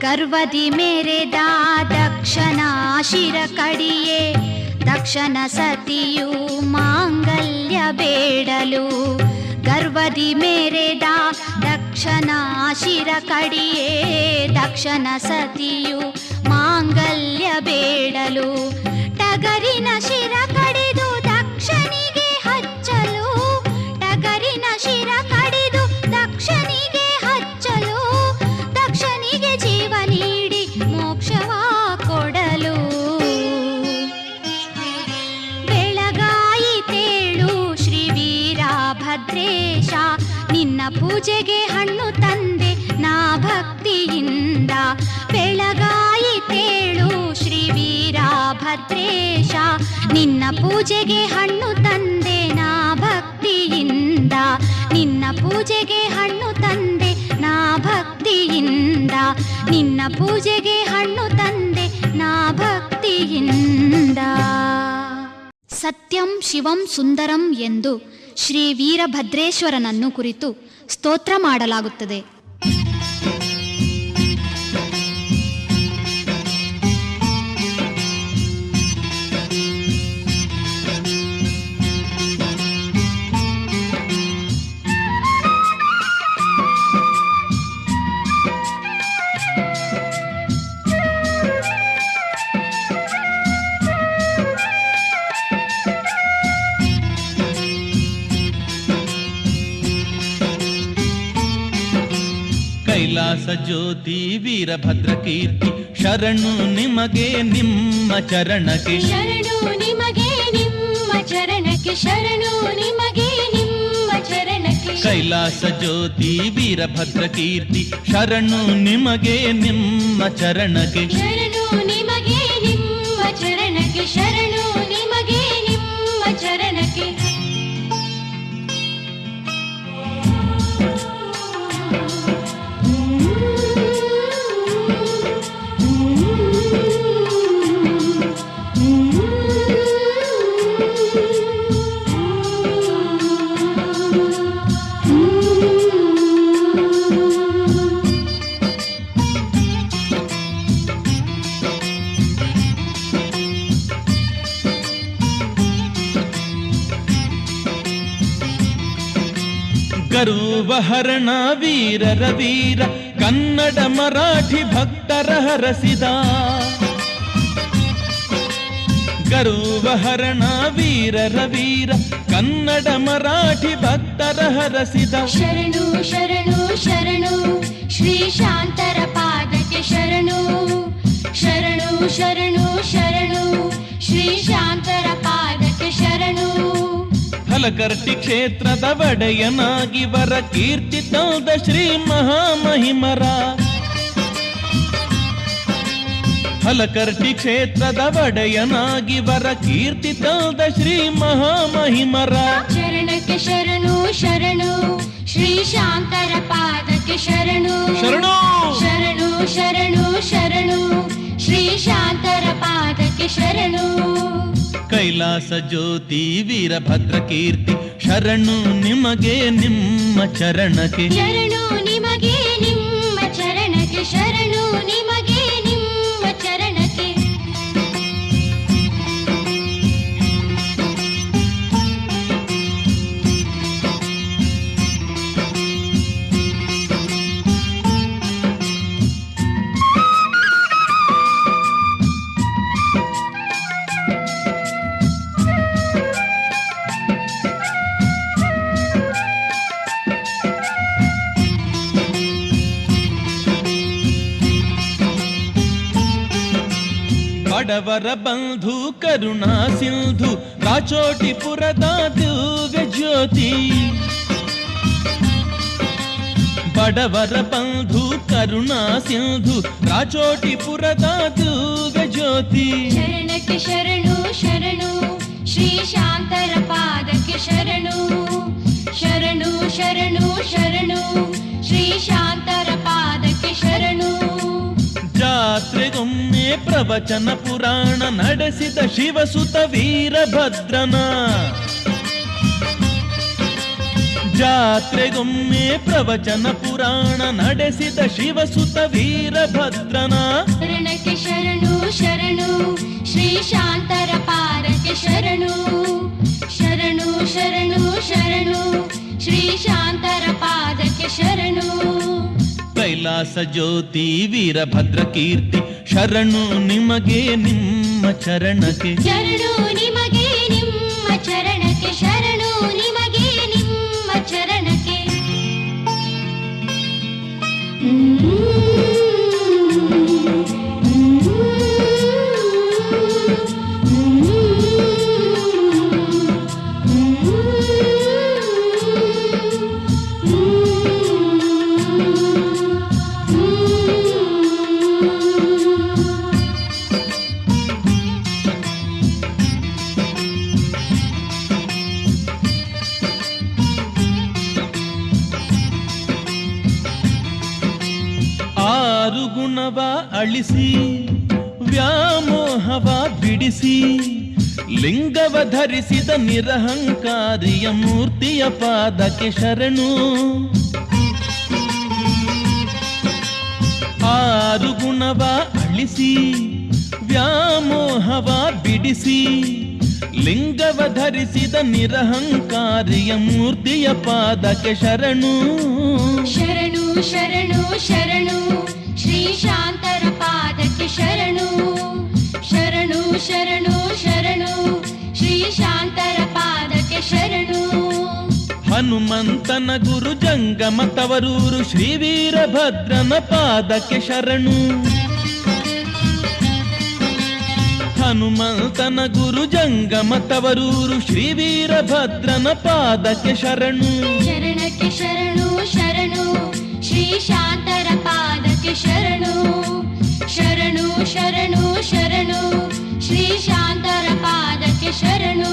ಗರ್ವದಿ ಮೆರೆದ ದಕ್ಷನ ಶಿರ ಕಡಿಯೇ, ದಕ್ಷನ ಸತಿಯು ಮಾಂಗಲ್ಯ ಬೇಡಲು. ಗರ್ವದಿ ಮೆರೆದ ದಕ್ಷನ ಶಿರ ಕಡಿಯೇ, ದಕ್ಷನ ಸತಿಯು ಮಾಂಗಲ್ಯ ಬೇಡಲು. ಟಗರಿನ ಶಿರ ಕಡಿದು ದಕ್ಷನಿಗೆ ಹಚ್ಚಲು, ಟಗರಿನ ಶಿರ ಕಡಿದು ದಕ್ಷನಿಗೆ ಹಚ್ಚಲು. ದಕ್ಷನಿಗೆ ಜೀವ ನೀಡಿ ಮೋಕ್ಷವ ಕೊಡಲು. ಬೆಳಗಾಯಿತೇಳು ಶ್ರೀ ವೀರಭದ್ರೇಶ, ನಿನ್ನ ಪೂಜೆಗೆ ಹಣ್ಣು ತಂದೆ ನಾ ಭಕ್ತಿಯಿಂದ. ಬೆಳಗಾಯಿತೇಳು ಶ್ರೀ ವೀರಭದ್ರೇಶ, ನಿನ್ನ ಪೂಜೆಗೆ ಹಣ್ಣು ತಂದೆ ನಾ ಭಕ್ತಿಯಿಂದ, ನಿನ್ನ ಪೂಜೆಗೆ ಹಣ್ಣು ತಂದೆ ನಾ ಭಕ್ತಿಯಿಂದ, ನಿನ್ನ ಪೂಜೆಗೆ ಹಣ್ಣು ತಂದೆ ನಾ ಭಕ್ತಿಯಿಂದ. ಸತ್ಯಂ ಶಿವಂ ಸುಂದರಂ ಎಂದು ಶ್ರೀ ವೀರಭದ್ರೇಶ್ವರನನ್ನು ಕುರಿತು ಸ್ತೋತ್ರ ಮಾಡಲಾಗುತ್ತದೆ. ಕೈಲಾಸ ಜ್ಯೋತಿ ವೀರಭದ್ರ ಕೀರ್ತಿ ಶರಣು ನಿಮಗೆ ನಿಮ್ಮ ಚರಣಕ್ಕೆ, ಶರಣು ನಿಮಗೆ ನಿಮ್ಮ ಚರಣಕ್ಕೆ, ಶರಣು ನಿಮಗೆ ನಿಮ್ಮ ಚರಣಕ್ಕೆ. ಕೈಲಾಸ ಜ್ಯೋತಿ ವೀರಭದ್ರ ಕೀರ್ತಿ ಶರಣು ನಿಮಗೆ ನಿಮ್ಮ ಚರಣಕ್ಕೆ, ಶರಣು ನಿಮಗೆ ನಿಮ್ಮ ಚರಣಕ್ಕೆ, ಶರಣು ನಿಮಗೆ ನಿಮ್ಮ ಚರಣಕ್ಕೆ. ಗರುವಹರಣ ವೀರರ ವೀರ ಕನ್ನಡ ಮರಾಠಿ ಭಕ್ತರ ಹರಸಿದ, ಗರುವಹರಣ ವೀರರ ವೀರ ಕನ್ನಡ ಮರಾಠಿ ಭಕ್ತರ ಹರಸಿದ. ಶರಣು ಶರಣು ಶರಣು ಶ್ರೀ ಶಾಂತರ ಪಾದಕ್ಕೆ ಶರಣು, ಶರಣು ಶರಣು ಶರಣು ಶ್ರೀ ಶಾಂತರ ಪಾದಕ್ಕೆ ಶರಣು. ಹಲಕರ್ಟಿ ಕ್ಷೇತ್ರದ ಒಡೆಯನಾಗಿ ವರ ಕೀರ್ತಿ ತಂದ ಶ್ರೀ ಮಹಾಮಹಿಮರ, ಹಲಕರ್ಟಿ ಕ್ಷೇತ್ರದ ಒಡೆಯನಾಗಿ ವರ ಕೀರ್ತಿ ತಂದ ಶ್ರೀ ಮಹಾಮಹಿಮರ. ಚರಣಕ್ಕೆ ಶರಣು ಶರಣು ಶ್ರೀ ಶಾಂತರ ಪಾದಕ್ಕೆ ಶರಣು, ಶರಣು ಶರಣು ಶರಣು ಶರಣು ಶ್ರೀ ಶಾಂತರ ಪಾದಕ್ಕೆ ಶರಣು. ಕೈಲಾಸ ಜ್ಯೋತಿ ವೀರಭದ್ರ ಕೀರ್ತಿ ಶರಣು ನಿಮಗೆ ನಿಮ್ಮ ಚರಣಕ್ಕೆ, ಶರಣು ನಿಮಗೆ ನಿಮ್ಮ ಚರಣಕ್ಕೆ, ಶರಣು ನಿಮಗೆ ನಿಮ್ಮ ಚರಣಕ್ಕೆ. ಬಡವರ ಬಂಧು ಕರುಣಾ ಸಿಂಧು ರಾಚೋಟಿಪುರದ ದಿವ್ಯ ಜ್ಯೋತಿ, ಬಡವರ ಬಂಧು ಕರುಣಾ ಸಿಂಧು ರಾಚೋಟಿಪುರದ ದಿವ್ಯ ಜ್ಯೋತಿ. ಶರಣಕ್ಕೆ ಶರಣು ಶರಣು ಶ್ರೀ ಶಾಂತರ ಪಾದಕ್ಕೆ ಶರಣು, ಶರಣು ಶರಣು ಶರಣು ಶ್ರೀ ಶಾಂತರ ಪಾದಕ್ಕೆ ಶರಣು. ಜಾತ್ರೆಗೊಮ್ಮೆ ಪ್ರವಚನ ಪುರಾಣ ನಡೆಸಿದ ಶಿವಸುತ ವೀರಭದ್ರನ, ಜಾತ್ರೆಗೊಮ್ಮೆ ಪ್ರವಚನ ಪುರಾಣ ನಡೆಸಿದ ಶಿವಸುತ ವೀರಭದ್ರನ. ಶರಣಕ್ಕೆ ಶರಣು ಶರಣು ಶ್ರೀ ಶಾಂತರ ಪಾದಕ್ಕೆ ಶರಣು, ಶರಣು ಶರಣು ಶರಣು ಶ್ರೀ ಶಾಂತರ ಪಾದಕ್ಕೆ ಶರಣು. ಕೈಲಾಸ ಜ್ಯೋತಿ ವೀರಭದ್ರ ಕೀರ್ತಿ ಶರಣು ನಿಮಗೆ ನಿಮ್ಮ ಚರಣಕ್ಕೆ, ಶರಣು ನಿಮಗೆ ನಿಮ್ಮ ಚರಣಕ್ಕೆ, ಶರಣು ನಿಮಗೆ ನಿಮ್ಮ ಚರಣಕ್ಕೆ. ಆರು ಗುಣವ ಅಳಿಸಿ ವ್ಯಾಮೋಹವ ಬಿಡಿಸಿ ಲಿಂಗವ ಧರಿಸಿದ ನಿರಹಂಕಾರಿಯ ಮೂರ್ತಿಯ ಪಾದಕ್ಕೆ ಶರಣು. ಆರು ಗುಣವ ಅಳಿಸಿ ವ್ಯಾಮೋಹವ ಬಿಡಿಸಿ ಲಿಂಗವ ಧರಿಸಿದ ನಿರಹಂಕಾರಿಯ ಮೂರ್ತಿಯ ಪಾದಕ್ಕೆ ಶರಣು. ಶರಣು ಶರಣು ಶರಣು ಶ್ರೀ ಶಾಂತರ ಪಾದಕ್ಕೆ ಶರಣು. ಶರಣು ಶರಣು ಶರಣು ಶ್ರೀ ಶಾಂತರ ಪಾದಕ್ಕೆ ಶರಣು. ಹನುಮಂತನ ಗುರು ಜಂಗಮ ತವರೂರು ಶ್ರೀ ವೀರಭದ್ರನ ಪಾದಕ್ಕೆ ಶರಣು. ಹನುಮಂತನ ಗುರು ಜಂಗಮ ತವರೂರು ಶ್ರೀ ವೀರಭದ್ರನ ಪಾದಕ್ಕೆ ಶರಣು. ಶರಣಕ್ಕೆ ಶರಣು ಶರಣು ಶ್ರೀ ಶಾಂತರ ಪಾದಕ್ಕೆ ಶರಣು. ಶರಣು ಶರಣು ಶರಣು ಶ್ರೀ ಶಾಂತರ ಪಾದಕ್ಕೆ ಶರಣು.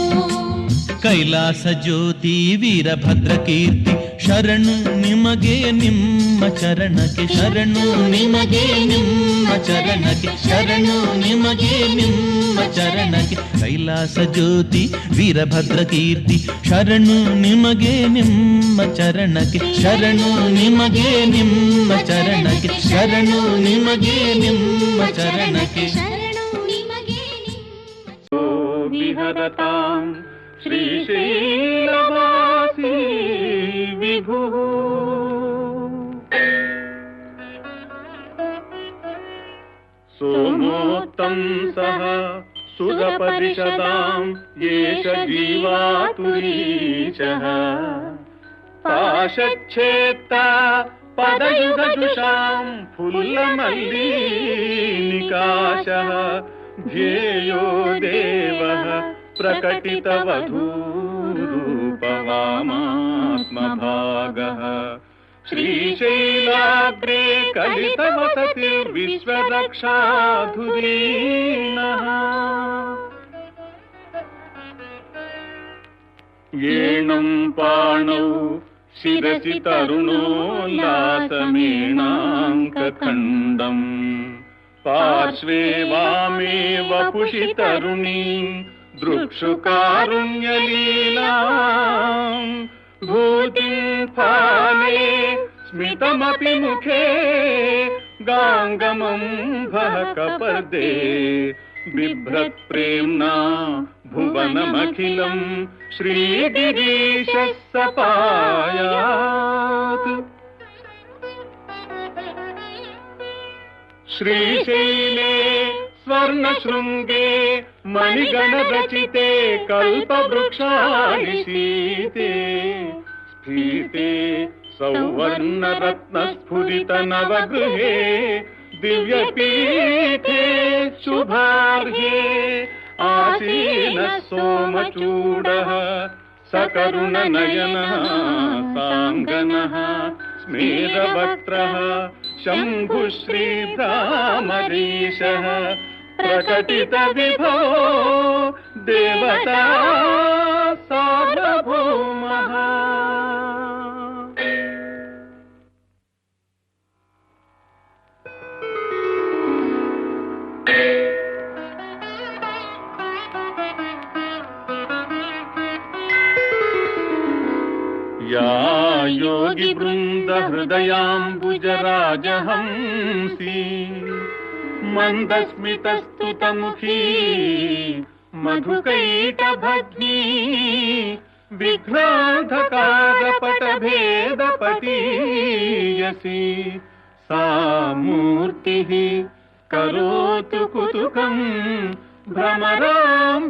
ಕೈಲಾಸ ಜ್ಯೋತಿ ವೀರಭದ್ರ ಕೀರ್ತಿ ಶರಣು ನಿಮಗೆ ನಿಮ್ಮ ಚರಣಕ್ಕೆ. ಶರಣು ನಿಮಗೆ ನಿಮ್ಮ ಚರಣಕ್ಕೆ. ಶರಣು ನಿಮಗೆ ನಿಮ್ಮ ಚರಣಕ್ಕೆ. ಕೈಲಾಸ ಜ್ಯೋತಿ ವೀರಭದ್ರ ಕೀರ್ತಿ ಶರಣು ನಿಮಗೆ ನಿಮ್ಮ ಚರಣಕ್ಕೆ. ಶರಣು ನಿಮಗೆ ನಿಮ್ಮ ಚರಣಕ್ಕೆ. ಶರಣು ನಿಮಗೆ ನಿಮ್ಮ ಚರಣಕ್ಕೆ. ಶರಣು ನಿಮಗೆ ವಿಹರತಾಂ ಶ್ರೀಶೈಲವಾಸಿ ವಿಭುಃ. ಸೋಮೋತ್ತಂ ಸಹ ಸುರಪರಿಷದಾಂ ಯೇಷ ಜೀವಾತುರೀಶಃ. ಪಾಶಚ್ಛೇತ್ತ ಪದಯುಗಜುಷಾಂ ಫುಲ್ಲಮಲ್ಲೀನಿಕಾಶಃ. ಧ್ಯೇಯೋ ದೇವಃ ಪ್ರಕಟಿತವಧೂರೂಪವಾಮಾತ್ಮಭಾಗಃ. ಶ್ರೀಶೈಲಾಗ್ರೇ ಕಲಿತವಸತಿರ್ವಿಶ್ವರಕ್ಷಾಧುರೀನಃ. ಏಣಂ ಪಾಣೌ ಶಿರಸಿ ತರುಣೋಲ್ಲಾಸಮೇಣಾಂಕಖಂಡಂ. ಪಾರ್ಶ್ವೇ ವಾಮೇ ವಪುಷಿ ತರುಣೀಂ ದೃಕ್ಷುಕಾರುಣ್ಯಲೀಲಾಂ. ಭೂತಿಂ ಫಾಲೆ ಸ್ಮಿತಮಪಿ ಮುಖೇ ಗಾಂಗಮಂ ಭಕಪದೇ. ಬಿಭ್ರತ್ ಪ್ರೇಮ್ನಾ ಭುವನಮಖಿಲಂ ಶ್ರೀಗಿರೀಶಃ ಸಪಾಯಾತ್. ಶ್ರೀಶೈಲೇ ಸ್ವರ್ಣಶೃಂಗೇ ಮಣಿಗಣರಚಿತೆ ಕಲ್ಪವೃಕ್ಷಾಲಿಶೀತೆ. ಸ್ಫೀತೆ ಸೌವರ್ಣರತ್ನಸ್ಫುರಿತ ನವಗೃಹೇ ದಿವ್ಯಪೀಠೆ ಶುಭಾರ್ಹೇ. ಆಸೀನಃ ಸೋಮಚೂಡಃ ಸಕರುಣನಯನಃ ಸಾಂಗನಃ. ಸ್ಮೇರವಕ್ತ್ರಃ ಶಂಭುಶ್ರೀಭ್ರಾಮರೀಶಃ. ಪ್ರಕಟಿತ ವಿಭೋ ದೇವತಾ ಸಾರ್ವಭೌಮಃ. या योगी वृंद हृदयाम्बुजराजहंसी. मंदस्मितस्तुतमुखी मधुकैटभग्नी. विघ्नाधकारपटभेदपटीयसी. सा मूर्तिः करोतु कुतुकं भ्रमराम्बिकायाः.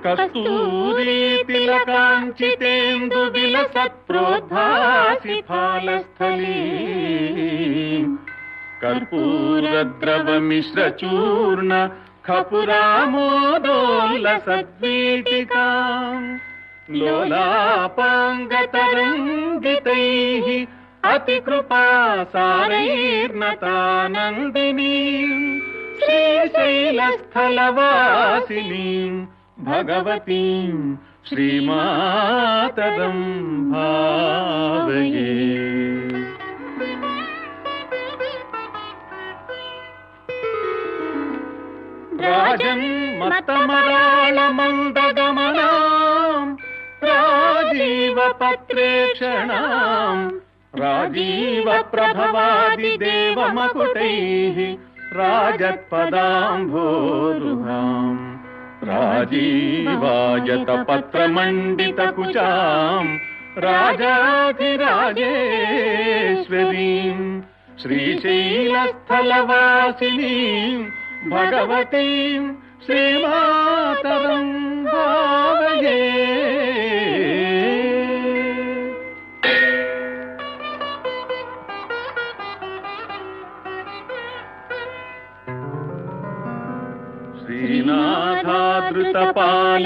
कस्तूरी तिलकाञ्चितेन्दु विलसत्प्रोद्भासि फालस्थली. कर्पूरद्रवमिश्रचूर्ण खपुरामोदोल्लसद्वीटिकाम्. लोलापाङ्गतरङ्गितैः अतिकृपासारैर्नतानन्दिनीम्. श्रीशैलस्थलवासिनीम् भगवतीं श्रीमातरं भावये. राजन्मत्तमराळमन्दगमनाम् राजीवपत्रेक्षणाम् राजीवप्रभवादिदेवमकुटैः राजत्पदाम्भोरुहाम् राजीवायतपत्रमण्डितकुचाम् राजाधिराजेश्वरीम् श्रीशैलस्थलवासिनीम् भगवतीम् श्रीमातरम् भावये।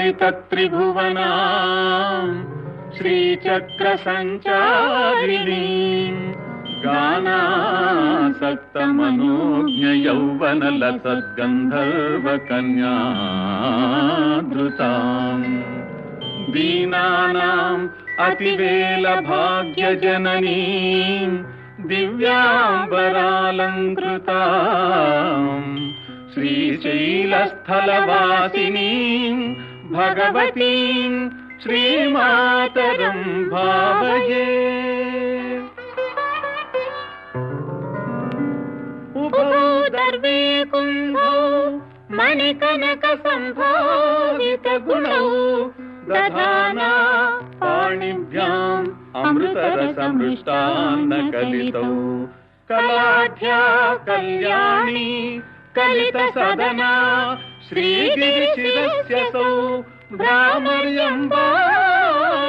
श्रीनाथादृतपालितत्रिभुवना श्रीचक्रसञ्चारिणी गानासक्तमनोज्ञयौवनलसद्गन्धर्वकन्याधृताम् दीनानाम् अतिवेलभाग्यजननीम् दिव्याम्बरालङ्कृताम् श्रीशैलस्थलवासिनीम् भगवतीम् श्रीमातरम् भावये। उभौ दर्वे कुम्भौ मणिकनकसम्भावितगुणौ दधाना पाणिभ्याम् अमृतरसमृष्टान्नकलितौ कलाढ्या कल्याणी कलितसदना श्रीगिरिशिरस्यसौ भ्रामर्यम्बा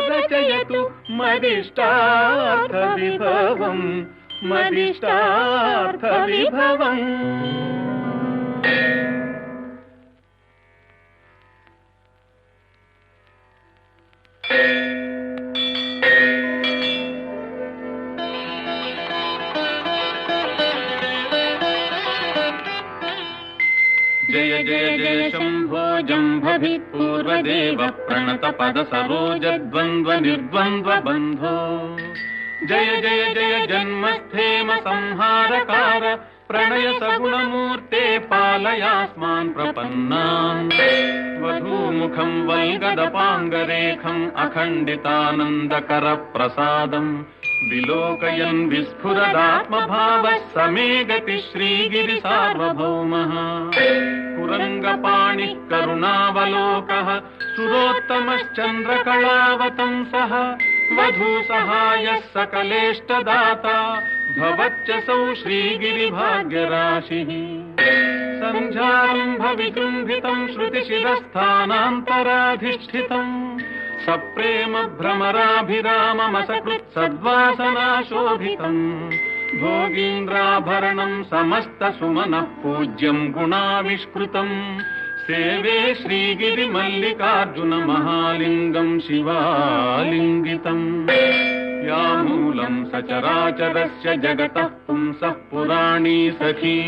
रचयतु मदिष्टार्थविभवम् मदिष्टार्थविभवम्। जय जय जय शम्भो जम्भभिपूर्वदेव प्रणतपदसरोजद्वन्द्वनिर्द्वन्द्वबन्धो जय जय जय जन्मस्थेम संहारकार प्रणय सगुणमूर्ते पालयास्मान् प्रपन्नान् वधूमुखम् वल्गदपाङ्गरेखम् अखण्डितानन्दकर प्रसादम् विलोकयन् विस्फुरदात्मभावः समे गति श्रीगिरिसार्वभौमः कुरङ्गपाणिः करुणावलोकः सुरोत्तमश्चन्द्रकलावतंसः वधूसहायः सकलेष्टदाता भवत्यसौ श्रीगिरिभाग्यराशिः सन्ध्यारम्भविजृम्भितम् श्रुतिशिरस्थानान्तराधिष्ठितम् सप्रेम भ्रमराभिराममसकृत् सद्वासनाशोभितम् भोगीन्द्राभरणम् समस्तसुमनः पूज्यम् गुणाविष्कृतम् सेवे श्रीगिरिमल्लिकार्जुनमहालिङ्गम् शिवालिङ्गितम् यामूलम् सचराचरस्य जगतः पुंसः पुराणी सखी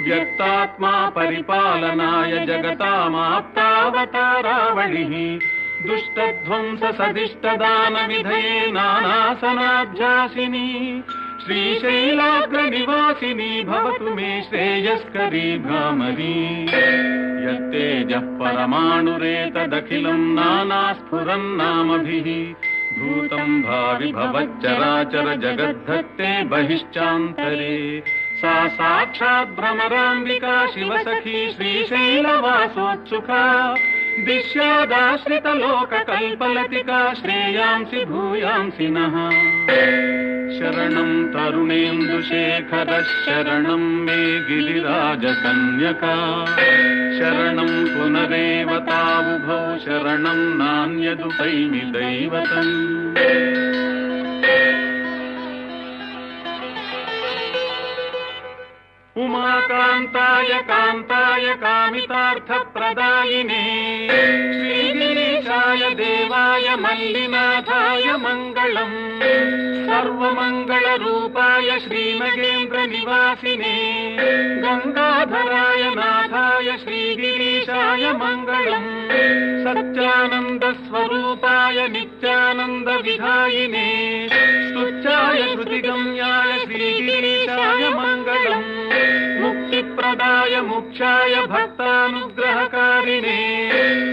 व्यक्तात्मा परिपालनाय जगतामाप्तावतारावलिः दुष्टध्वंस सदिष्टदानविधये नानासनाभ्यासिनी श्रीशैलाग्रनिवासिनी भवतु मे श्रेयस्करी भ्रामरी यत्तेजः परमाणुरेतदखिलम् नानास्फुरन्नामभिः भूतम् भावि भवच्चराचर जगद्धत्ते बहिश्चान्तरे सा साक्षात् भ्रमराम्बिका शिवसखी श्रीशैलवासोत्सुका दिश्यादाश्रितलोककल्पलतिका श्रेयांसि भूयांसि नः शरणम् तरुणेन्दुशेखरः शरणम् मे गिरिराजकन्यका शरणम् पुनरेव तावुभौ शरणम् नान्यदुपैमि दैवतम् उमाकान्ताय कान्ताय कामितार्थप्रदायिने श्रीगिरीशाय देवाय मल्लिनाथाय मङ्गलम् सर्वमङ्गलरूपाय श्रीनगेन्द्रनिवासिने गङ्गाधराय नाथाय श्रीगिरीशाय मङ्गलम् सच्चानन्दस्वरूपाय नित्यानन्दविधायिने स्तुत्याय श्रुतिगम्याय श्रीगिरीशाय मङ्गलम् मुक्तिप्रदाय मोक्षाय मुक्षाय भक्तानुग्रहकारिणे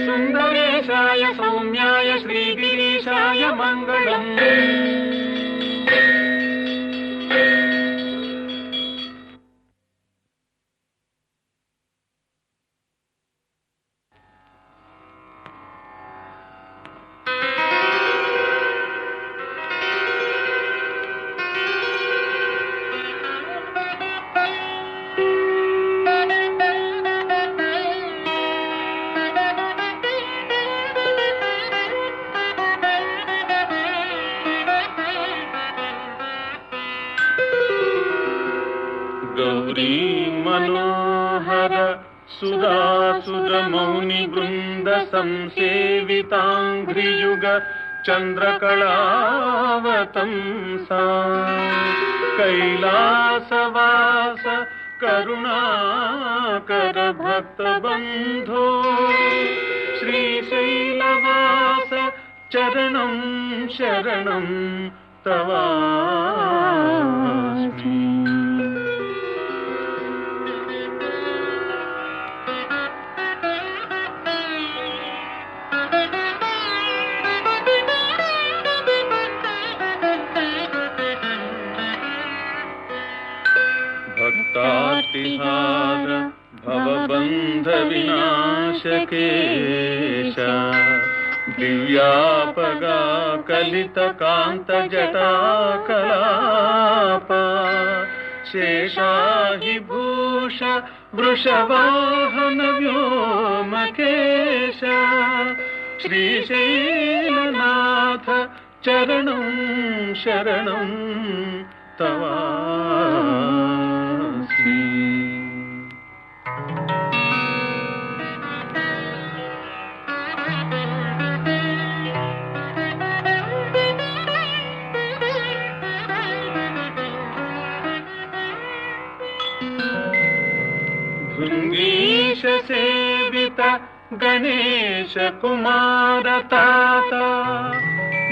सुन्दरेशाय सौम्याय श्रीगिरीशाय मङ्गलम्। गौरी मनोहर सुधासुर मौनि वृंद संसेवितांघ्रियुग चंद्रकलावतंसा कैलासवास करुणाकर भक्तबंधो श्रीशैलवास चरणं शरणं तवास्मि। भक्तातिहार भवबंध विनाशकेश दिव्यापगा कलित कांत जटा कलाप शेषाहि भूष वृषवाहन व्योमकेश श्रीशैलनाथ चरणं शरणं तवास्मि। भृंगीश सेवित गणेश कुमार ताता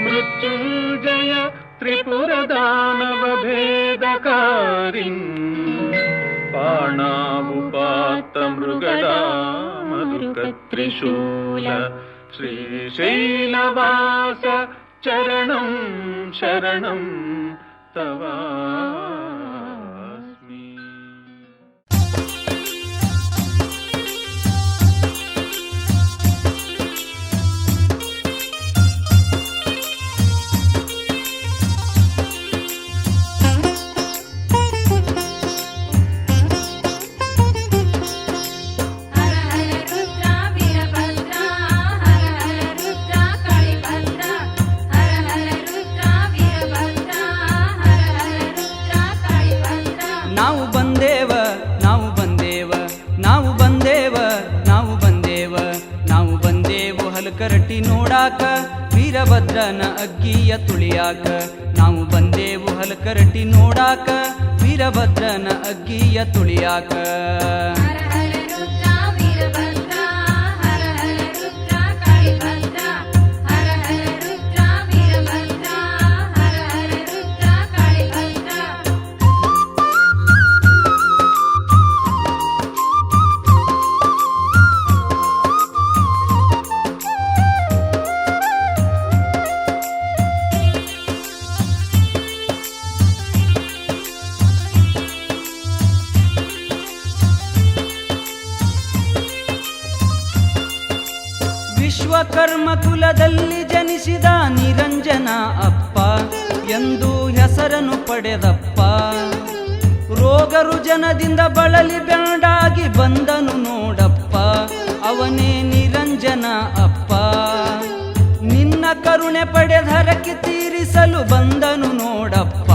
मृत्युंजय त्रिपुर दानव भेदकारिन् पाणावुपात्त मृगडा मधुक त्रिशूल श्रीशैलवास चरणं शरणं तवास्मि। ಕರಟಿ ನೋಡಾಕ ವೀರಭದ್ರನ ಅಗ್ಗಿಯ ತುಳಿಯಾಕ ನಾವು ಬಂದೇವು ಹಲಕರಟಿ ನೋಡಾಕ ವೀರಭದ್ರನ ಅಗ್ಗಿಯ ತುಳಿಯಾಕ ವಿಶ್ವಕರ್ಮ ಕುಲದಲ್ಲಿ ಜನಿಸಿದ ನಿರಂಜನ ಅಪ್ಪ ಎಂದು ಹೆಸರನ್ನು ಪಡೆದಪ್ಪ ರೋಗ ರುಜನದಿಂದ ಬಳಲಿ ಬೆಂಡಾಗಿ ಬಂದನು ನೋಡಪ್ಪ ಅವನೇ ನಿರಂಜನ ಅಪ್ಪ ನಿನ್ನ ಕರುಣೆ ಪಡೆದರಕ್ಕೆ ತೀರಿಸಲು ಬಂದನು ನೋಡಪ್ಪ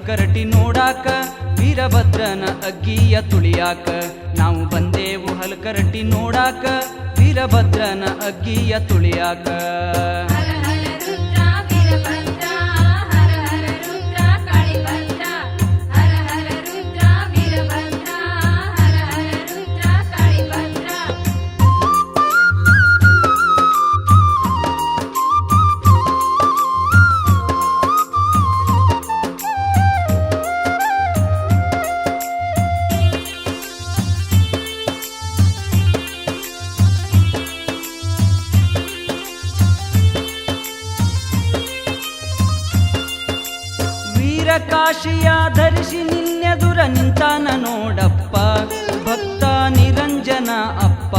ಕರಟಿ ನೋಡಾಕ ವೀರಭದ್ರನ ಅಗ್ಗಿಯ ತುಳಿಯಾಕ ನಾವು ಬಂದೇವು ಹಲಕರಟಿ ನೋಡಾಕ ವೀರಭದ್ರನ ಅಗ್ಗಿಯ ತುಳಿಯಾಕ ಕಾಶಿಯ ಧರಿಸಿ ನಿನ್ನೆದುರ ನಿಂತಾನ ನೋಡಪ್ಪ ಭಕ್ತ ನಿರಂಜನ ಅಪ್ಪ.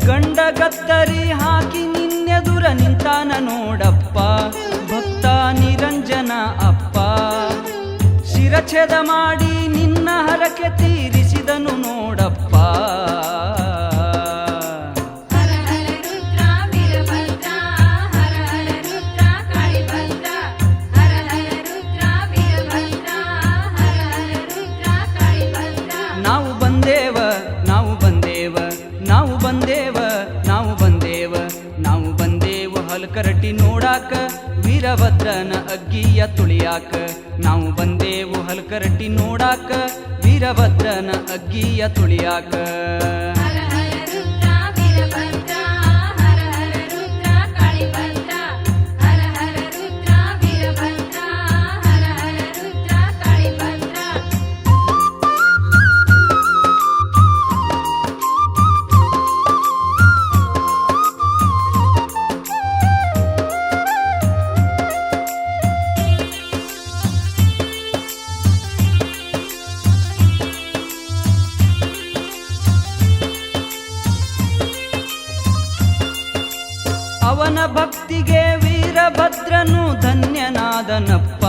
ಗಂಡಗತ್ತರಿ ಹಾಕಿ ನಿನ್ನೆದುರ ನಿಂತಾನ ನೋಡಪ್ಪ ಭಕ್ತ ನಿರಂಜನ ಅಪ್ಪ. ಶಿರಚ್ಛೇದ ಮಾಡಿ ನಿನ್ನ ಹರಕೆ ತೀರಿಸಿದನು ನೋಡಪ್ಪ. ನಾವು ಬಂದೇವ ನಾವು ಬಂದೇವ ನಾವು ಬಂದೇವ ನಾವು ಬಂದೇವ ನಾವು ಬಂದೇವು ಹಲಕರಟಿ ನೋಡಾಕ ವೀರಭದ್ರನ ಅಗ್ಗಿಯ ತುಳಿಯಾಕ. ನಾವು ಬಂದೇವು ಹಲಕರಟಿ ನೋಡಾಕ ವೀರಭದ್ರನ ಅಗ್ಗಿಯ ತುಳಿಯಾಕ. ಅವನ ಭಕ್ತಿಗೆ ವೀರಭದ್ರನು ಧನ್ಯನಾದನಪ್ಪ.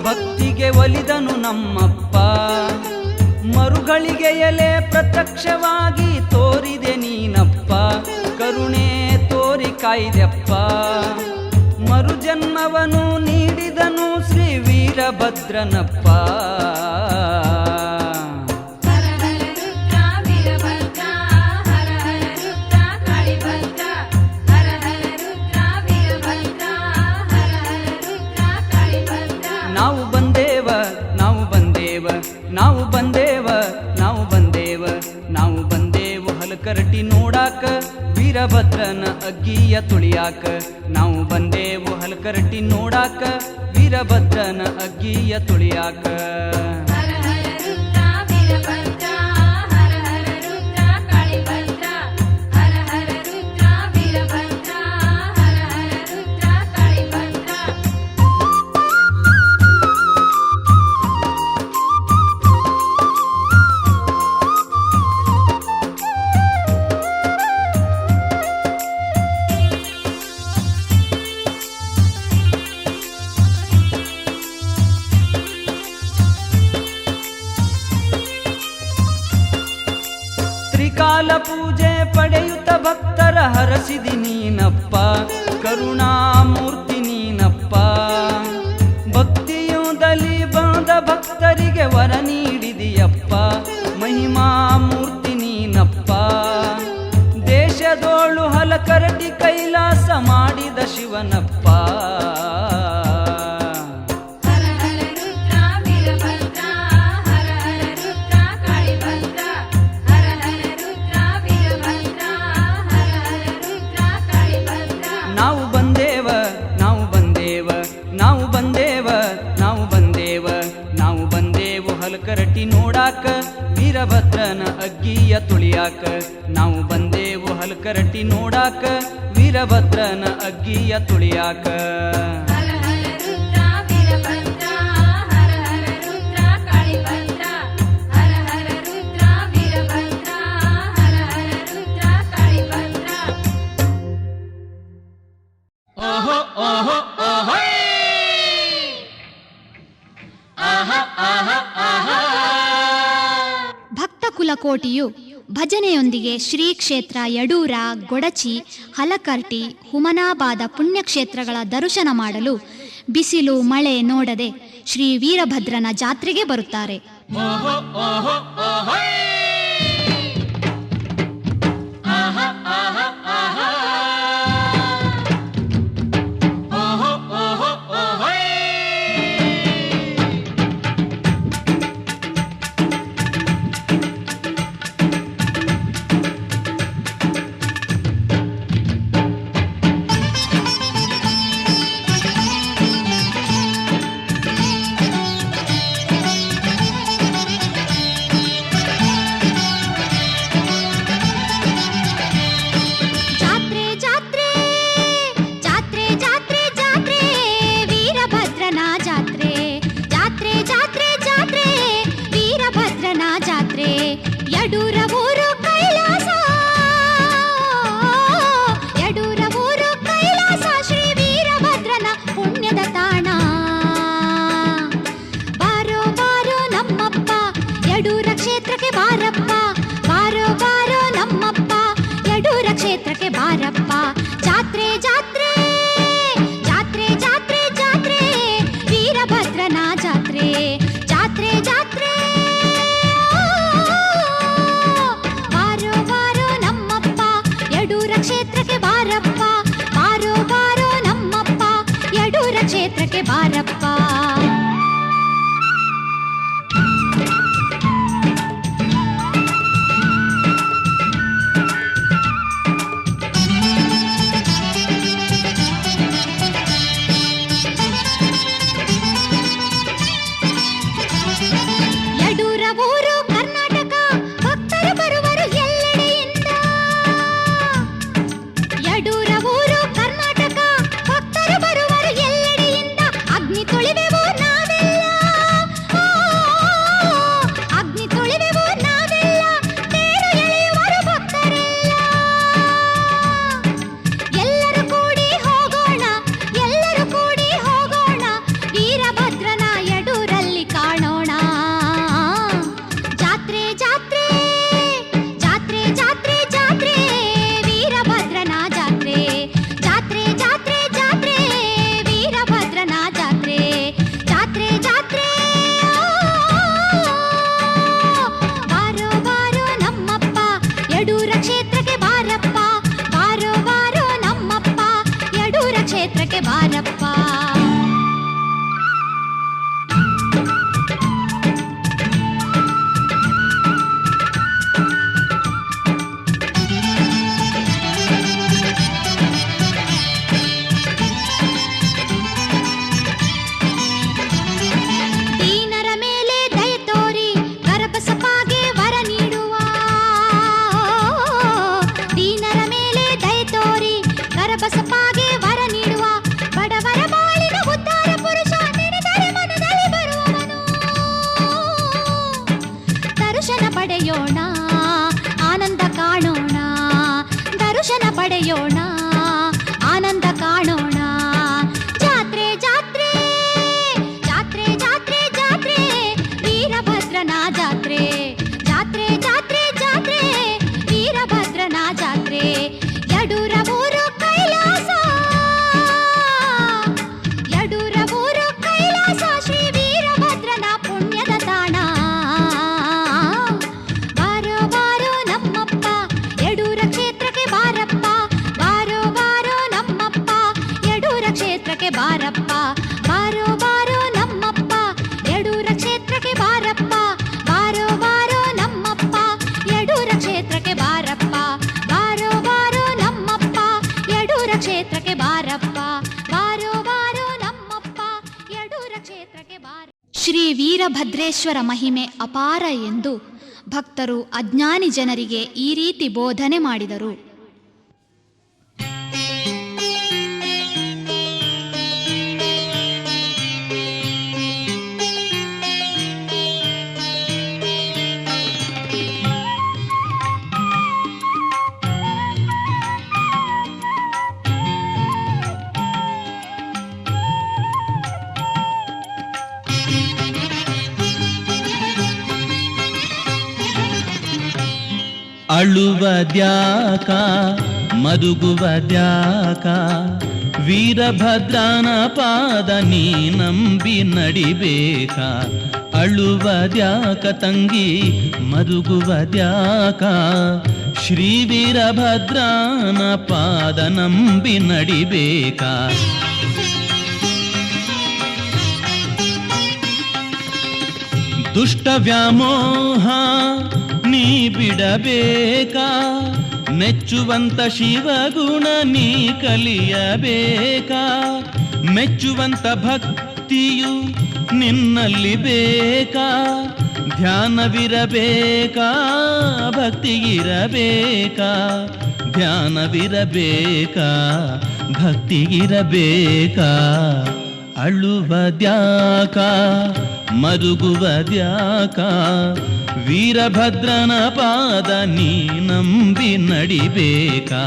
ಭಕ್ತಿಗೆ ಒಲಿದನು ನಮ್ಮಪ್ಪ. ಮರುಗಳಿಗೆ ಎಲೆ ಪ್ರತ್ಯಕ್ಷವಾಗಿ ತೋರಿದೆ ನೀನಪ್ಪ. ಕರುಣೆ ತೋರಿ ಕಾಯ್ದೆಪ್ಪ. ಮರುಜನ್ಮವನು ನೀಡಿದನು ಶ್ರೀ ವೀರಭದ್ರನಪ್ಪ. ನಾವು ಬಂದೇವ ನಾವು ಬಂದೇವ ನಾವು ಬಂದೇವ ನಾವು ಬಂದೇವ ನಾವು ಬಂದೇವು ಹಲಕರಟಿ ನೋಡಾಕ ವೀರಭದ್ರನ ಅಗ್ಗಿಯ ತುಳಿಯಾಕ. ನಾವು ಬಂದೇವು ಹಲಕರಟಿ ನೋಡಾಕ ವೀರಭದ್ರನ ಅಗ್ಗಿಯ ತುಳಿಯಾಕ. ತ್ರಿಕಾಲ ಪೂಜೆ ಪಡೆಯುತ್ತ ಭಕ್ತರ ಹರಸಿದಿ ನೀನಪ್ಪ. ಕರುಣಾಮೂರ್ತಿ ನೀನಪ್ಪ. ಭಕ್ತಿಯುದಲ್ಲಿ ಬಂದ ಭಕ್ತರಿಗೆ ವರ ನೀಡಿದಿಯಪ್ಪ. ಮಹಿಮಾ ಮೂರ್ತಿ ನೀನಪ್ಪ. ದೇಶದೋಳು ಹಲಕರಟಿ ಕೈಲಾಸ ಮಾಡಿದ ಶಿವನಪ್ಪ. ನಾವು ಬಂದೇವ ನಾವು ಬಂದೇವ ನಾವು ಬಂದೇವ ನಾವು ಬಂದೇವ ನಾವು ಬಂದೇವು ಹಲಕರಟಿ ನೋಡಾಕ ವೀರಭದ್ರನ ಅಗ್ಗಿಯ ತುಳಿಯಾಕ. ನಾವು ಬಂದೇವು ಹಲಕರಟಿ ನೋಡಾಕ ವೀರಭದ್ರನ ಅಗ್ಗಿಯ ತುಳಿಯಾಕ. ಭಕ್ತ ಕುಲಕೋಟಿಯು ಭಜನೆಯೊಂದಿಗೆ ಶ್ರೀ ಕ್ಷೇತ್ರ ಯಡೂರ, ಗೊಡಚಿ, ಹಲಕರ್ಟಿ, ಹುಮನಾಬಾದ ಪುಣ್ಯಕ್ಷೇತ್ರಗಳ ದರ್ಶನ ಮಾಡಲು ಬಿಸಿಲು ಮಳೆ ನೋಡದೆ ಶ್ರೀ ವೀರಭದ್ರನ ಜಾತ್ರೆಗೆ ಬರುತ್ತಾರೆ. ಬಾರಪ್ಪ. ಯಡೂರ ಊರು ಕರ್ನಾಟಕ, ಭಕ್ತರು ಬರುವರು ಎಲ್ಲೆಡೆಯಿಂದ. ಯಡೂರ ಊರು ಕರ್ನಾಟಕ, ಭಕ್ತರು ಬರುವರು ಎಲ್ಲೆಡೆಯಿಂದ. ಅಗ್ನಿ ತುಳಿವೆವು ನಾವೆಲ್ಲ, ಅಗ್ನಿ ತುಳಿವೆವು ನಾವೆಲ್ಲ, ತೇರು ಎಳೆಯುವರು ಭಕ್ತರೆಲ್ಲ. ಎಲ್ಲರೂ ಕೂಡಿ ಹೋಗೋಣ, ಎಲ್ಲರೂ ಕೂಡಿ ಹೋಗೋಣ, ವೀರಭದ್ರನ ಯಡೂರಲ್ಲಿ ಕಾಣೋಣ. ಜಾತ್ರೆ ಜಾತ್ರೆ ಜಾತ್ರೆ ಜಾತ್ರೆ ಜಾತ್ರೆ, ವೀರಭದ್ರನ ಜಾತ್ರೆ. ಜಾತ್ರೆ ಜಾತ್ರೆ ಜಾತ್ರೆ, ವೀರಭದ್ರನ ಜಾತ್ರೆ. ಜಾತ್ರೆ ಜಾತ್ರೆ, ಬಾರೋ ಬಾರೋ ನಮ್ಮಪ್ಪ, ಯಡೂರ ಕ್ಷೇತ್ರಕ್ಕೆ ಬಾರಪ್ಪ. ಬಾರೋ ಬಾರೋ ನಮ್ಮಪ್ಪ, ಯಡೂರ ಕ್ಷೇತ್ರಕ್ಕೆ ಬಾರಪ್ಪ. ದೀನರ ಮೇಲೆ ದಯೆ ತೋರಿ ಕರಬಸಪ್ಪಗೆ ವರ ನೀಡುವ. ದೀನರ ಮೇಲೆ ದಯೆ ತೋರಿ ಕರಬಸಪ್ಪಗೆ ವರ ನೀಡುವ. ಬಡವರ ಬಾಳಿನ ಉದ್ಧಾರ ಪುರುಷ, ನೆನೆದರೆ ಮನದಲ್ಲಿ ಬರುವವನು. ದರ್ಶನ ಪಡೆಯೋಣ, ಆನಂದ ಕಾಣೋಣ. ದರ್ಶನ ಪಡೆಯೋಣ, ಆನಂದ ಕಾಣೋಣ. ಜಾತ್ರೆ ಜಾತ್ರೆ ಜಾತ್ರೆ ಜಾತ್ರೆ ಜಾತ್ರೆ, ವೀರಭದ್ರನ ಜಾತ್ರೆ. ಜಾತ್ರೆ ಜಾತ್ರೆ ಜಾತ್ರೆ, ವೀರಭದ್ರನ ಜಾತ್ರೆ. ಯಡೂರ ಊರು ಕೈಲಾಸ, ಯಡೂರ ಊರು ಕೈಲಾಸ, ಶ್ರೀ ವೀರಭದ್ರನ ಪುಣ್ಯದ ತಾಣ. ಬಾರೋ ಬಾರೋ ನಮ್ಮಪ್ಪ, ಯಡೂರ ಕ್ಷೇತ್ರಕ್ಕೆ ಬಾರಪ್ಪ. ಬಾರೋ ಬಾರೋ ನಮ್ಮಪ್ಪ, ಯಡೂರ ಕ್ಷೇತ್ರಕ್ಕೆ ಬಾರಪ್ಪ. ಬಾರೋ ಬಾರೋ ನಮ್ಮಪ್ಪ, ಯಡೂರ ಕ್ಷೇತ್ರಕ್ಕೆ ಬಾರಪ್ಪ. ಬಾರೋ ಬಾರೋ ನಮ್ಮಪ್ಪ, ಯಡೂರ ಕ್ಷೇತ್ರಕ್ಕೆ ಬಾರಪ್ಪ. ಬಾರೋ ಬಾರೋ ನಮ್ಮಪ್ಪ, ಯಡೂರ ಕ್ಷೇತ್ರಕ್ಕೆ ಬಾರಪ್ಪ. ಬಾರೋ ಬಾರೋ ನಮ್ಮಪ್ಪ, ಯಡೂರ ಕ್ಷೇತ್ರಕ್ಕೆ ಬಾರ. ಶ್ರೀ ವೀರಭದ್ರೇಶ್ವರ ಮಹಿಮೆ ಅಪಾರ ಎಂದು ಭಕ್ತರು ಅಜ್ಞಾನಿ ಜನರಿಗೆ ಈ ರೀತಿ ಬೋಧನೆ ಮಾಡಿದರು. ಅಳುವದ್ಯಾಕ ಮರುಗುವದ್ಯಾಕ, ವೀರಭದ್ರನ ಪಾದ ನೀ ನಂಬಿ ನಡಿಬೇಕ. ಅಳುವದ್ಯಾಕ ತಂಗಿ ಮರುಗುವದ್ಯಾಕ, ಶ್ರೀ ವೀರಭದ್ರನ ಪಾದ ನಂಬಿ ನಡಿಬೇಕ. ದುಷ್ಟ ವ್ಯಾಮೋಹ ನೀ ಬಿಡಬೇಕ, ಮೆಚ್ಚುವಂತ ಶಿವಗುಣ ನೀ ಕಲಿಯಬೇಕ. ಮೆಚ್ಚುವಂತ ಭಕ್ತಿಯು ನಿನ್ನಲ್ಲಿ ಬೇಕಾ, ಧ್ಯಾನವಿರಬೇಕಾ ಭಕ್ತಿಗಿರಬೇಕಾ. ಧ್ಯಾನವಿರಬೇಕಾ ಭಕ್ತಿಗಿರಬೇಕಾ. ಅಳುವದ್ಯಾಕ ಮರುಗುವದ್ಯಾಕ, ವೀರಭದ್ರನ ಪಾದ ನೀ ನಂಬಿ ನಡಿಬೇಕಾ.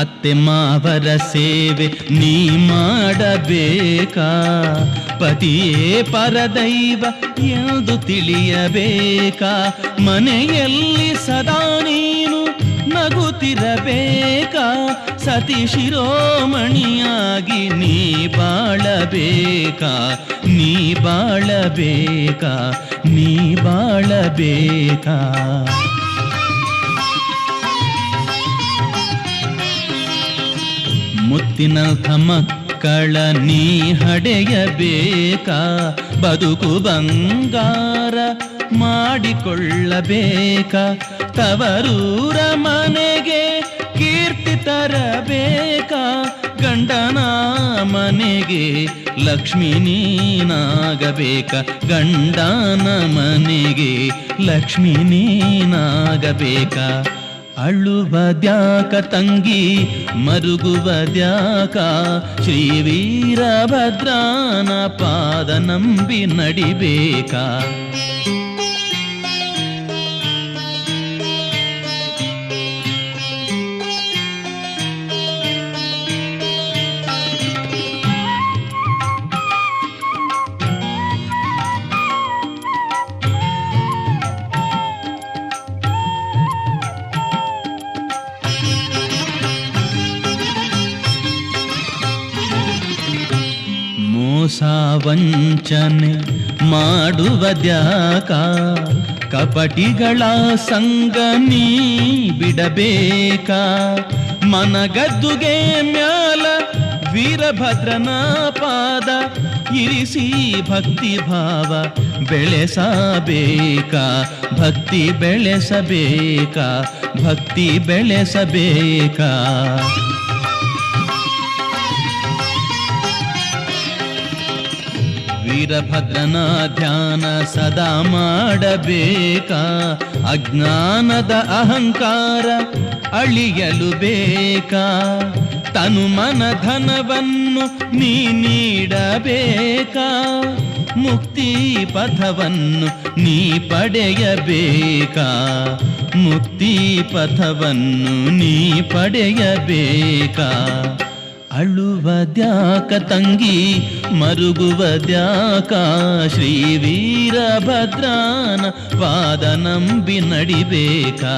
ಅತ್ತೆ ಮಾವರ ಸೇವೆ ನೀ ಮಾಡಬೇಕಾ? ಪತಿಯೇ ಪರದೈವ ಎಂದು ತಿಳಿಯಬೇಕಾ? ಮನೆಯಲ್ಲಿ ಸದಾ ನೀನು ನಗುತ್ತಿರಬೇಕಾ? ಸತಿ ಶಿರೋಮಣಿಯಾಗಿ ನೀ ಬಾಳಬೇಕಾ? ನೀ ಬಾಳಬೇಕಾ? ನೀ ಬಾಳಬೇಕಾ? ಮುತ್ತಿನಂಥ ಮಕ್ಕಳ ನೀ ಹಡೆಯಬೇಕಾ? ಬದುಕು ಬಂಗಾರ ಮಾಡಿಕೊಳ್ಳಬೇಕಾ? ತವರೂರ ಮನೆಗೆ ಕೀರ್ತಿ ತರಬೇಕಾ? ಗಂಡನ ಮನೆಗೆ ಲಕ್ಷ್ಮೀ ನೀನಾಗಬೇಕಾ? ಗಂಡನ ಮನೆಗೆ ಲಕ್ಷ್ಮೀ ನೀನಾಗಬೇಕಾ? ಅಳುವದ್ಯಾಕ ತಂಗಿ ಮರುಗುವದ್ಯಾಕ? ಶ್ರೀ ವೀರಭದ್ರನ ಪಾದ ನಂಬಿ ನಡಿಬೇಕಾ? ಮೋಸ ವಂಚನೆ ಮಾಡುವದ್ಯಾಕ? ಕಪಟಿಗಳ ಸಂಗ ನೀ ಬಿಡಬೇಕಾ? ಮನಗದ್ದುಗೆ ಮ್ಯಾಲ ವೀರಭದ್ರನ ಪಾದ ಇರಿಸಿ ಭಕ್ತಿ ಭಾವ ಬೆಳೆಸಬೇಕಾ? ಭಕ್ತಿ ಬೆಳೆಸಬೇಕಾ? ಭಕ್ತಿ ಬೆಳೆಸಬೇಕಾ? ವೀರಭದ್ರನ ಧ್ಯಾನ ಸದಾ ಮಾಡಬೇಕಾ? ಅಜ್ಞಾನದ ಅಹಂಕಾರ ಅಳಿಯಲು ಬೇಕಾ? ತನು ಮನ ಧನವನ್ನು ನೀ ನೀಡಬೇಕಾ? ಮುಕ್ತಿ ಪಥವನ್ನು ನೀ ಪಡೆಯಬೇಕಾ? ಮುಕ್ತಿ ಪಥವನ್ನು ನೀ ಪಡೆಯಬೇಕಾ? ಅಳುವದ್ಯಾಕ ತಂಗಿ ಮರುಗುವದ್ಯಾಕ? ಶ್ರೀ ವೀರಭದ್ರನ ಪಾದ ನಂಬಿ ನಡಿಬೇಕಾ?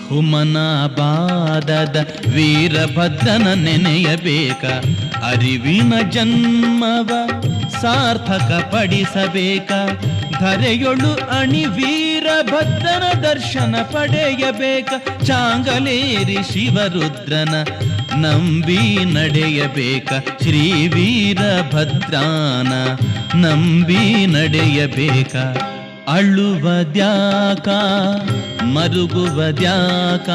ಹುಮನಾಬಾದದ ವೀರಭದ್ರನ ನೆನೆಯಬೇಕ? ಅರಿವಿನ ಜನ್ಮವ ಸಾರ್ಥಕ ಪಡಿಸಬೇಕ? ಧರೆಯೊಳು ಅಣಿ ವೀರಭದ್ರನ ದರ್ಶನ ಪಡೆಯಬೇಕ? ಚಾಂಗಲೇರಿ ಶಿವರುದ್ರನ ನಂಬಿ ನಡೆಯಬೇಕ? ಶ್ರೀ ವೀರಭದ್ರನ ನಂಬಿ ನಡೆಯಬೇಕ? ಅಳುವದ್ಯಾಕ ಮರುಗುವದ್ಯಾಕ?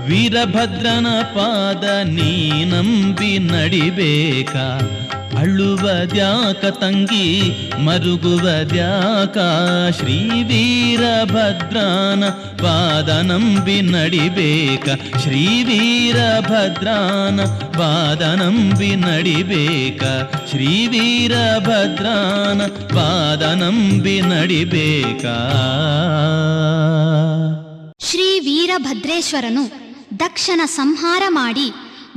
ವೀರಭದ್ರನ ಪಾದ ನೀ ನಂಬಿ ನಡಿಬೇಕಾ? ಅಳುವದ್ಯಾಕ ತಂಗಿ ಮರುಗುವದ್ಯಾಕ? ಶ್ರೀ ವೀರಭದ್ರನ ಪಾದ ನಂಬಿ ನಡಿಬೇಕಾ? ಶ್ರೀ ವೀರಭದ್ರನ ಪಾದ ನಂಬಿ ನಡಿಬೇಕಾ? ಶ್ರೀ ವೀರಭದ್ರನ ಪಾದ ನಂಬಿ ನಡಿಬೇಕಾ? ಶ್ರೀ ವೀರಭದ್ರೇಶ್ವರನು ದಕ್ಷನ ಸಂಹಾರ ಮಾಡಿ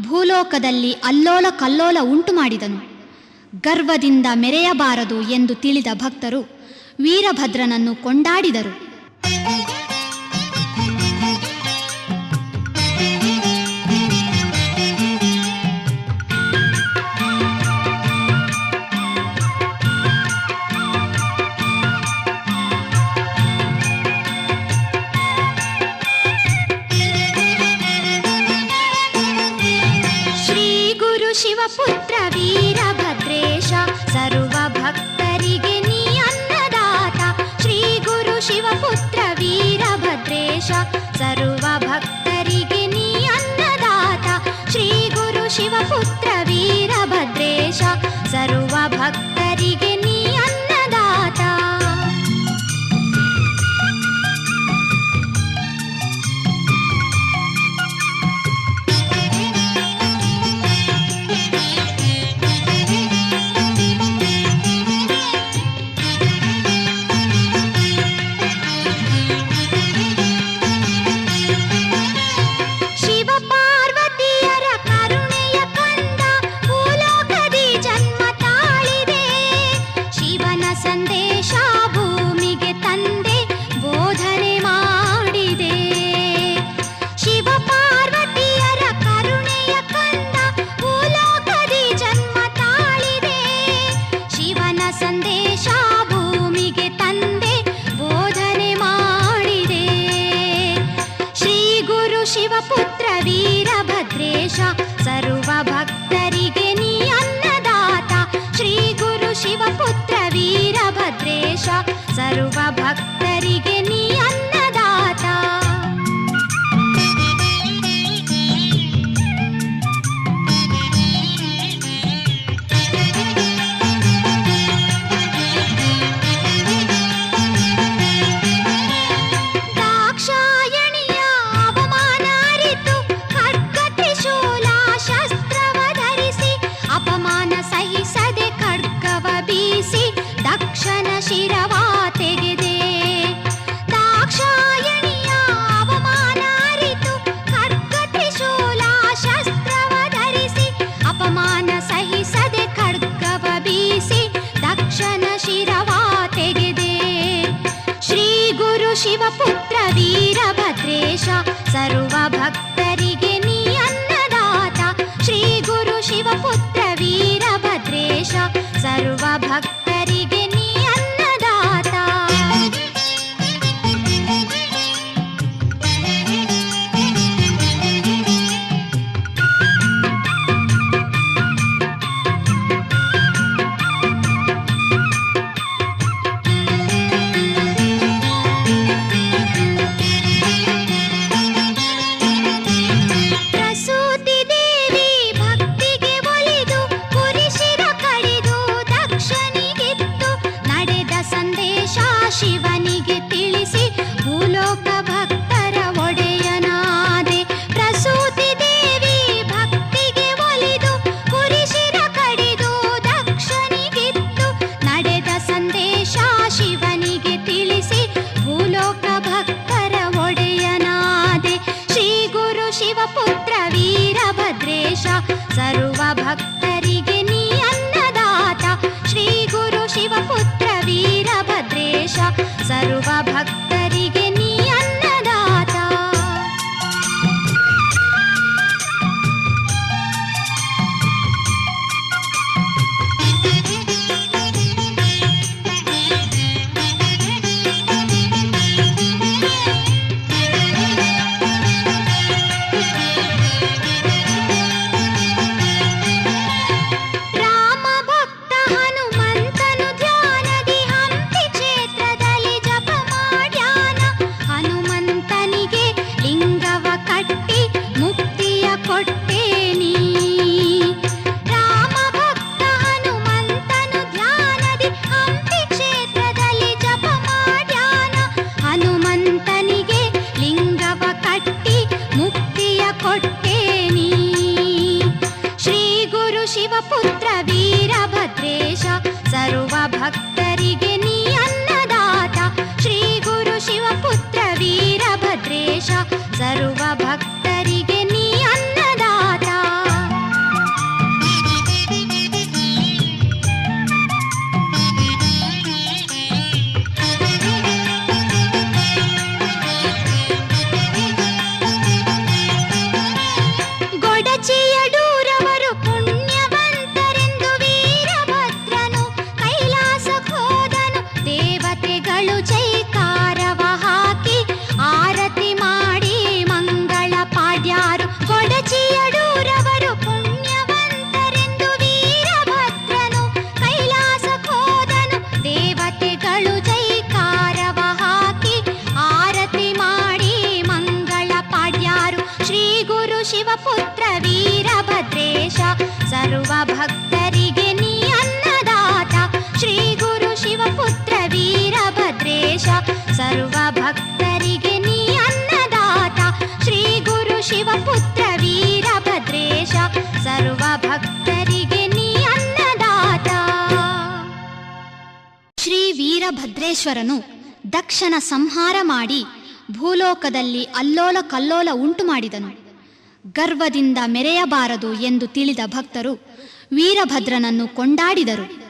ಭೂಲೋಕದಲ್ಲಿ ಅಲ್ಲೋಲ ಕಲ್ಲೋಲ ಉಂಟು ಮಾಡಿದನು. ಗರ್ವದಿಂದ ಮೆರೆಯಬಾರದು ಎಂದು ತಿಳಿದ ಭಕ್ತರು ವೀರಭದ್ರನನ್ನು ಕೊಂಡಾಡಿದರು. ಶಿವಪುತ್ರ ವೀರಭದ್ರೇಶ ಸರ್ವ ಭಕ್ತರಿಗೆ ನೀ ಅನ್ನದಾತ. ಶ್ರೀ ಗುರು ಶಿವಪುತ್ರ ವೀರಭದ್ರೇಶ ಸರ್ವ ಭಕ್ತರಿಗೆ ನೀ ಶಿವಪುತ್ರ ವೀರಭದ್ರೇಶ ಸರ್ವ ಭಕ್ತರಿಗೆ ನೀ ಅನ್ನದಾತ. ಶಿವಪಾರ್ವತಿಯರ ಕರುಣೆಯ ಕಂದ ಭೂಲೋಕದಿ ಜನ್ಮ ತಾಳಿದೆ. ಶಿವನ ಸಂದೇಶ ಭೂಮಿಗೆ ತಂದೆ ಬೋಧನೆ ಮಾಡಿದೆ. ಶಿವಪಾರ್ವತಿಯರ ಕರುಣೆಯ ಕಂದ ಭೂಲೋಕದಿ ಜನ್ಮ ತಾಳಿದೆ. ಶಿವನ ಸಂದೇಶ ಭೂಮಿಗೆ ತಂದೆ ಬೋಧನೆ ಮಾಡಿದೆ. ಶ್ರೀ ಗುರು ಶಿವಪುತ್ರ ವೀರಭದ್ರೇಶ ಸರ್ವ ಭಕ್ತರಿಗೆ ನೀ ಅನ್ನದಾತ. ಶ್ರೀ ಗುರು ಶಿವಪುತ್ರ ವೀರಭದ್ರೇಶ ಸರ್ವ ಭಕ್ತರಿಗೆ ನೀ ಅನ್ನದಾತ. ದಾಕ್ಷಾಯಣಿಯ ಅವಮಾನ ಅರಿತು ಖಡ್ಗ ತ್ರಿಶೂಲ ಶಸ್ತ್ರವ ಧರಿಸಿ ಅಪಮಾನ ಸಹಿಸದೆ ಖಡ್ಗವ ಬೀಸಿ ದಕ್ಷನ ಶಿರವ ತೆಗೆದೆ. ದಾಕ್ಷಾಯಣಿಯ ಅವಮಾನ ಅರಿತು ಖಡ್ಗ ತ್ರಿಶೂಲ ಶಸ್ತ್ರವ ಧರಿಸಿ ಅಪಮಾನ ಸಹಿಸದೆ ಖಡ್ಗವ ಬೀಸಿ ದಕ್ಷನ ಶಿರವ ತೆಗೆದೆ. ಶ್ರೀ ಗುರು ಶಿವಪುತ್ರ ವೀರಭದ್ರೇಶ ಸರ್ವ ಭಕ್ತರಿಗೆ ನೀ ಅನ್ನದಾತ. ಶ್ರೀ ಗುರು ಶಿವಪುತ್ರ ವೀರಭದ್ರೇಶ ಸರ್ವ ಭಕ್ತರಿಗೆ ನೀ ಅನ್ನದಾತ. ಪ್ರಸೂತಿ ದೇವಿ ಭಕ್ತಿಗೆ ಒಲಿದು ಕುರಿಶಿರ ಕಡಿದು ದಕ್ಷನಿಗಿತ್ತು ನಡೆದ ಸಂದೇಶ ಶಿವನಿಗೆ ತಿಳಿಸಿ ಭೂಲೋಕ ಭಕ್ತರ ಒಡೆಯನಾದೆ. ಪ್ರಸೂತಿ ದೇವಿ ಭಕ್ತಿಗೆ ಒಲಿದು ಕುರಿಶಿರ ಕಡಿದು ದಕ್ಷನಿಗಿತ್ತು ನಡೆದ ಸಂದೇಶ ಶಿವನಿಗೆ ತಿಳಿಸಿ ಭೂಲೋಕ ಭಕ್ತರ ಒಡೆಯನಾದೆ. ಶ್ರೀ ಗುರು ಶಿವಪುತ್ರ ವೀರಭದ್ರೇಶ ಸರ್ವ ಭಕ್ತರಿಗೆ ನೀ ಅನ್ನದಾತ. ಶ್ರೀ ಗುರು ಶಿವಪುತ್ರ ವೀರಭದ್ರೇಶ ಸರ್ವ ಭಕ್ತರಿಗೆ ನೀ ಅನ್ನದಾತ. ರಾಮ ಭಕ್ತ ಹನುಮಂತನು ಧ್ಯಾನದಿ ಹಂಪಿ ಕ್ಷೇತ್ರದಲ್ಲಿ ಜಪ ಮಾಡ್ಯಾನ. ಹನುಮಂತನಿಗೆ ಲಿಂಗವ ಕಟ್ಟಿ ಮುಕ್ತಿಯ ಕೊಟ್ಟೇನಿ. ರಾಮ ಭಕ್ತ ಹನುಮಂತನು ಧ್ಯಾನದಿ ಹಂಪಿ ಕ್ಷೇತ್ರದಲ್ಲಿ ಜಪ ಮಾಡ್ಯಾನ. ಹನುಮಂತನಿಗೆ ಲಿಂಗವ ಕಟ್ಟಿ ಮುಕ್ತಿಯ ಕೊಟ್ಟೇನಿ. ಶ್ರೀ ಗುರು ಶಿವಪುತ್ರ ವೀರಭದ್ರೇಶ ಸರ್ವ ಭಕ್ತರಿಗೆ ನೀ ಅನ್ನದಾತ. ಶ್ರೀ ಗುರು ಶಿವಪುತ್ರ ವೀರಭದ್ರೇಶ ಸರ್ವ ಭಕ್ತರಿಗೆ ನೀ ಅನ್ನದಾತ. ಗೊಡಚಿಯಡೂರವರು ಪುಣ್ಯವಂತರೆಂದು ವೀರಭದ್ರನು ಕೈಲಾಸಕ್ಕೆ ಹೋದನು. ದೇವತೆಗಳು ಜೈಕಾರವ ಹಾಕಿ ಆರತಿ ಮಾಡಿ ಮಂಗಳ ಭಕ್ತರಿಗೆ ನೀ ಅನ್ನದಾತ ಶ್ರೀ ಗುರು ಶಿವಪುತ್ರ ವೀರಭದ್ರೇಶ ಸರ್ವ ಭಕ್ತರಿಗೆ ನೀ ಅನ್ನದಾತ ಶ್ರೀ ಗುರು ಶಿವಪುತ್ರ ವೀರಭದ್ರೇಶ ಸರ್ವ ಭಕ್ತರಿಗೆ ನೀ ಅನ್ನದಾತ. ಶ್ರೀ ವೀರಭದ್ರೇಶ್ವರನು ದಕ್ಷನ ಸಂಹಾರ ಮಾಡಿ ಭೂಲೋಕದಲ್ಲಿ ಅಲ್ಲೋಲ ಕಲ್ಲೋಲ ಉಂಟು ಮಾಡಿದನು. ಗರ್ವದಿಂದ ಮೆರೆಯಬಾರದು ಎಂದು ತಿಳಿದ ಭಕ್ತರು ವೀರಭದ್ರನನ್ನು ಕೊಂಡಾಡಿದರು.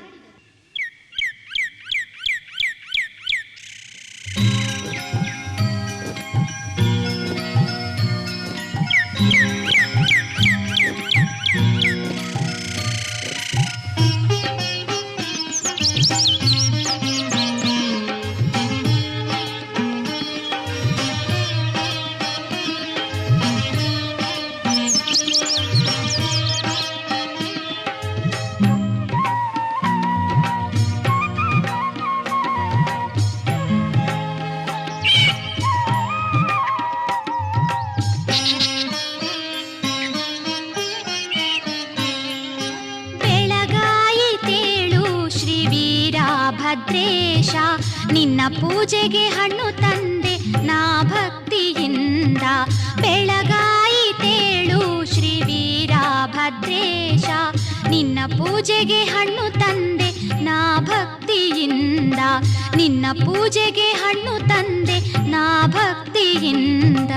ಭದ್ರೇಶ ನಿನ್ನ ಪೂಜೆಗೆ ಹಣ್ಣು ತಂದೆ ನಾ ಭಕ್ತಿಯಿಂದ. ಬೆಳಗಾಯಿತೇಳು ಶ್ರೀ ವೀರಭದ್ರೇಶ ನಿನ್ನ ಪೂಜೆಗೆ ಹಣ್ಣು ತಂದೆ ನಾ ಭಕ್ತಿಯಿಂದ. ನಿನ್ನ ಪೂಜೆಗೆ ಹಣ್ಣು ತಂದೆ ನಾ ಭಕ್ತಿಯಿಂದ.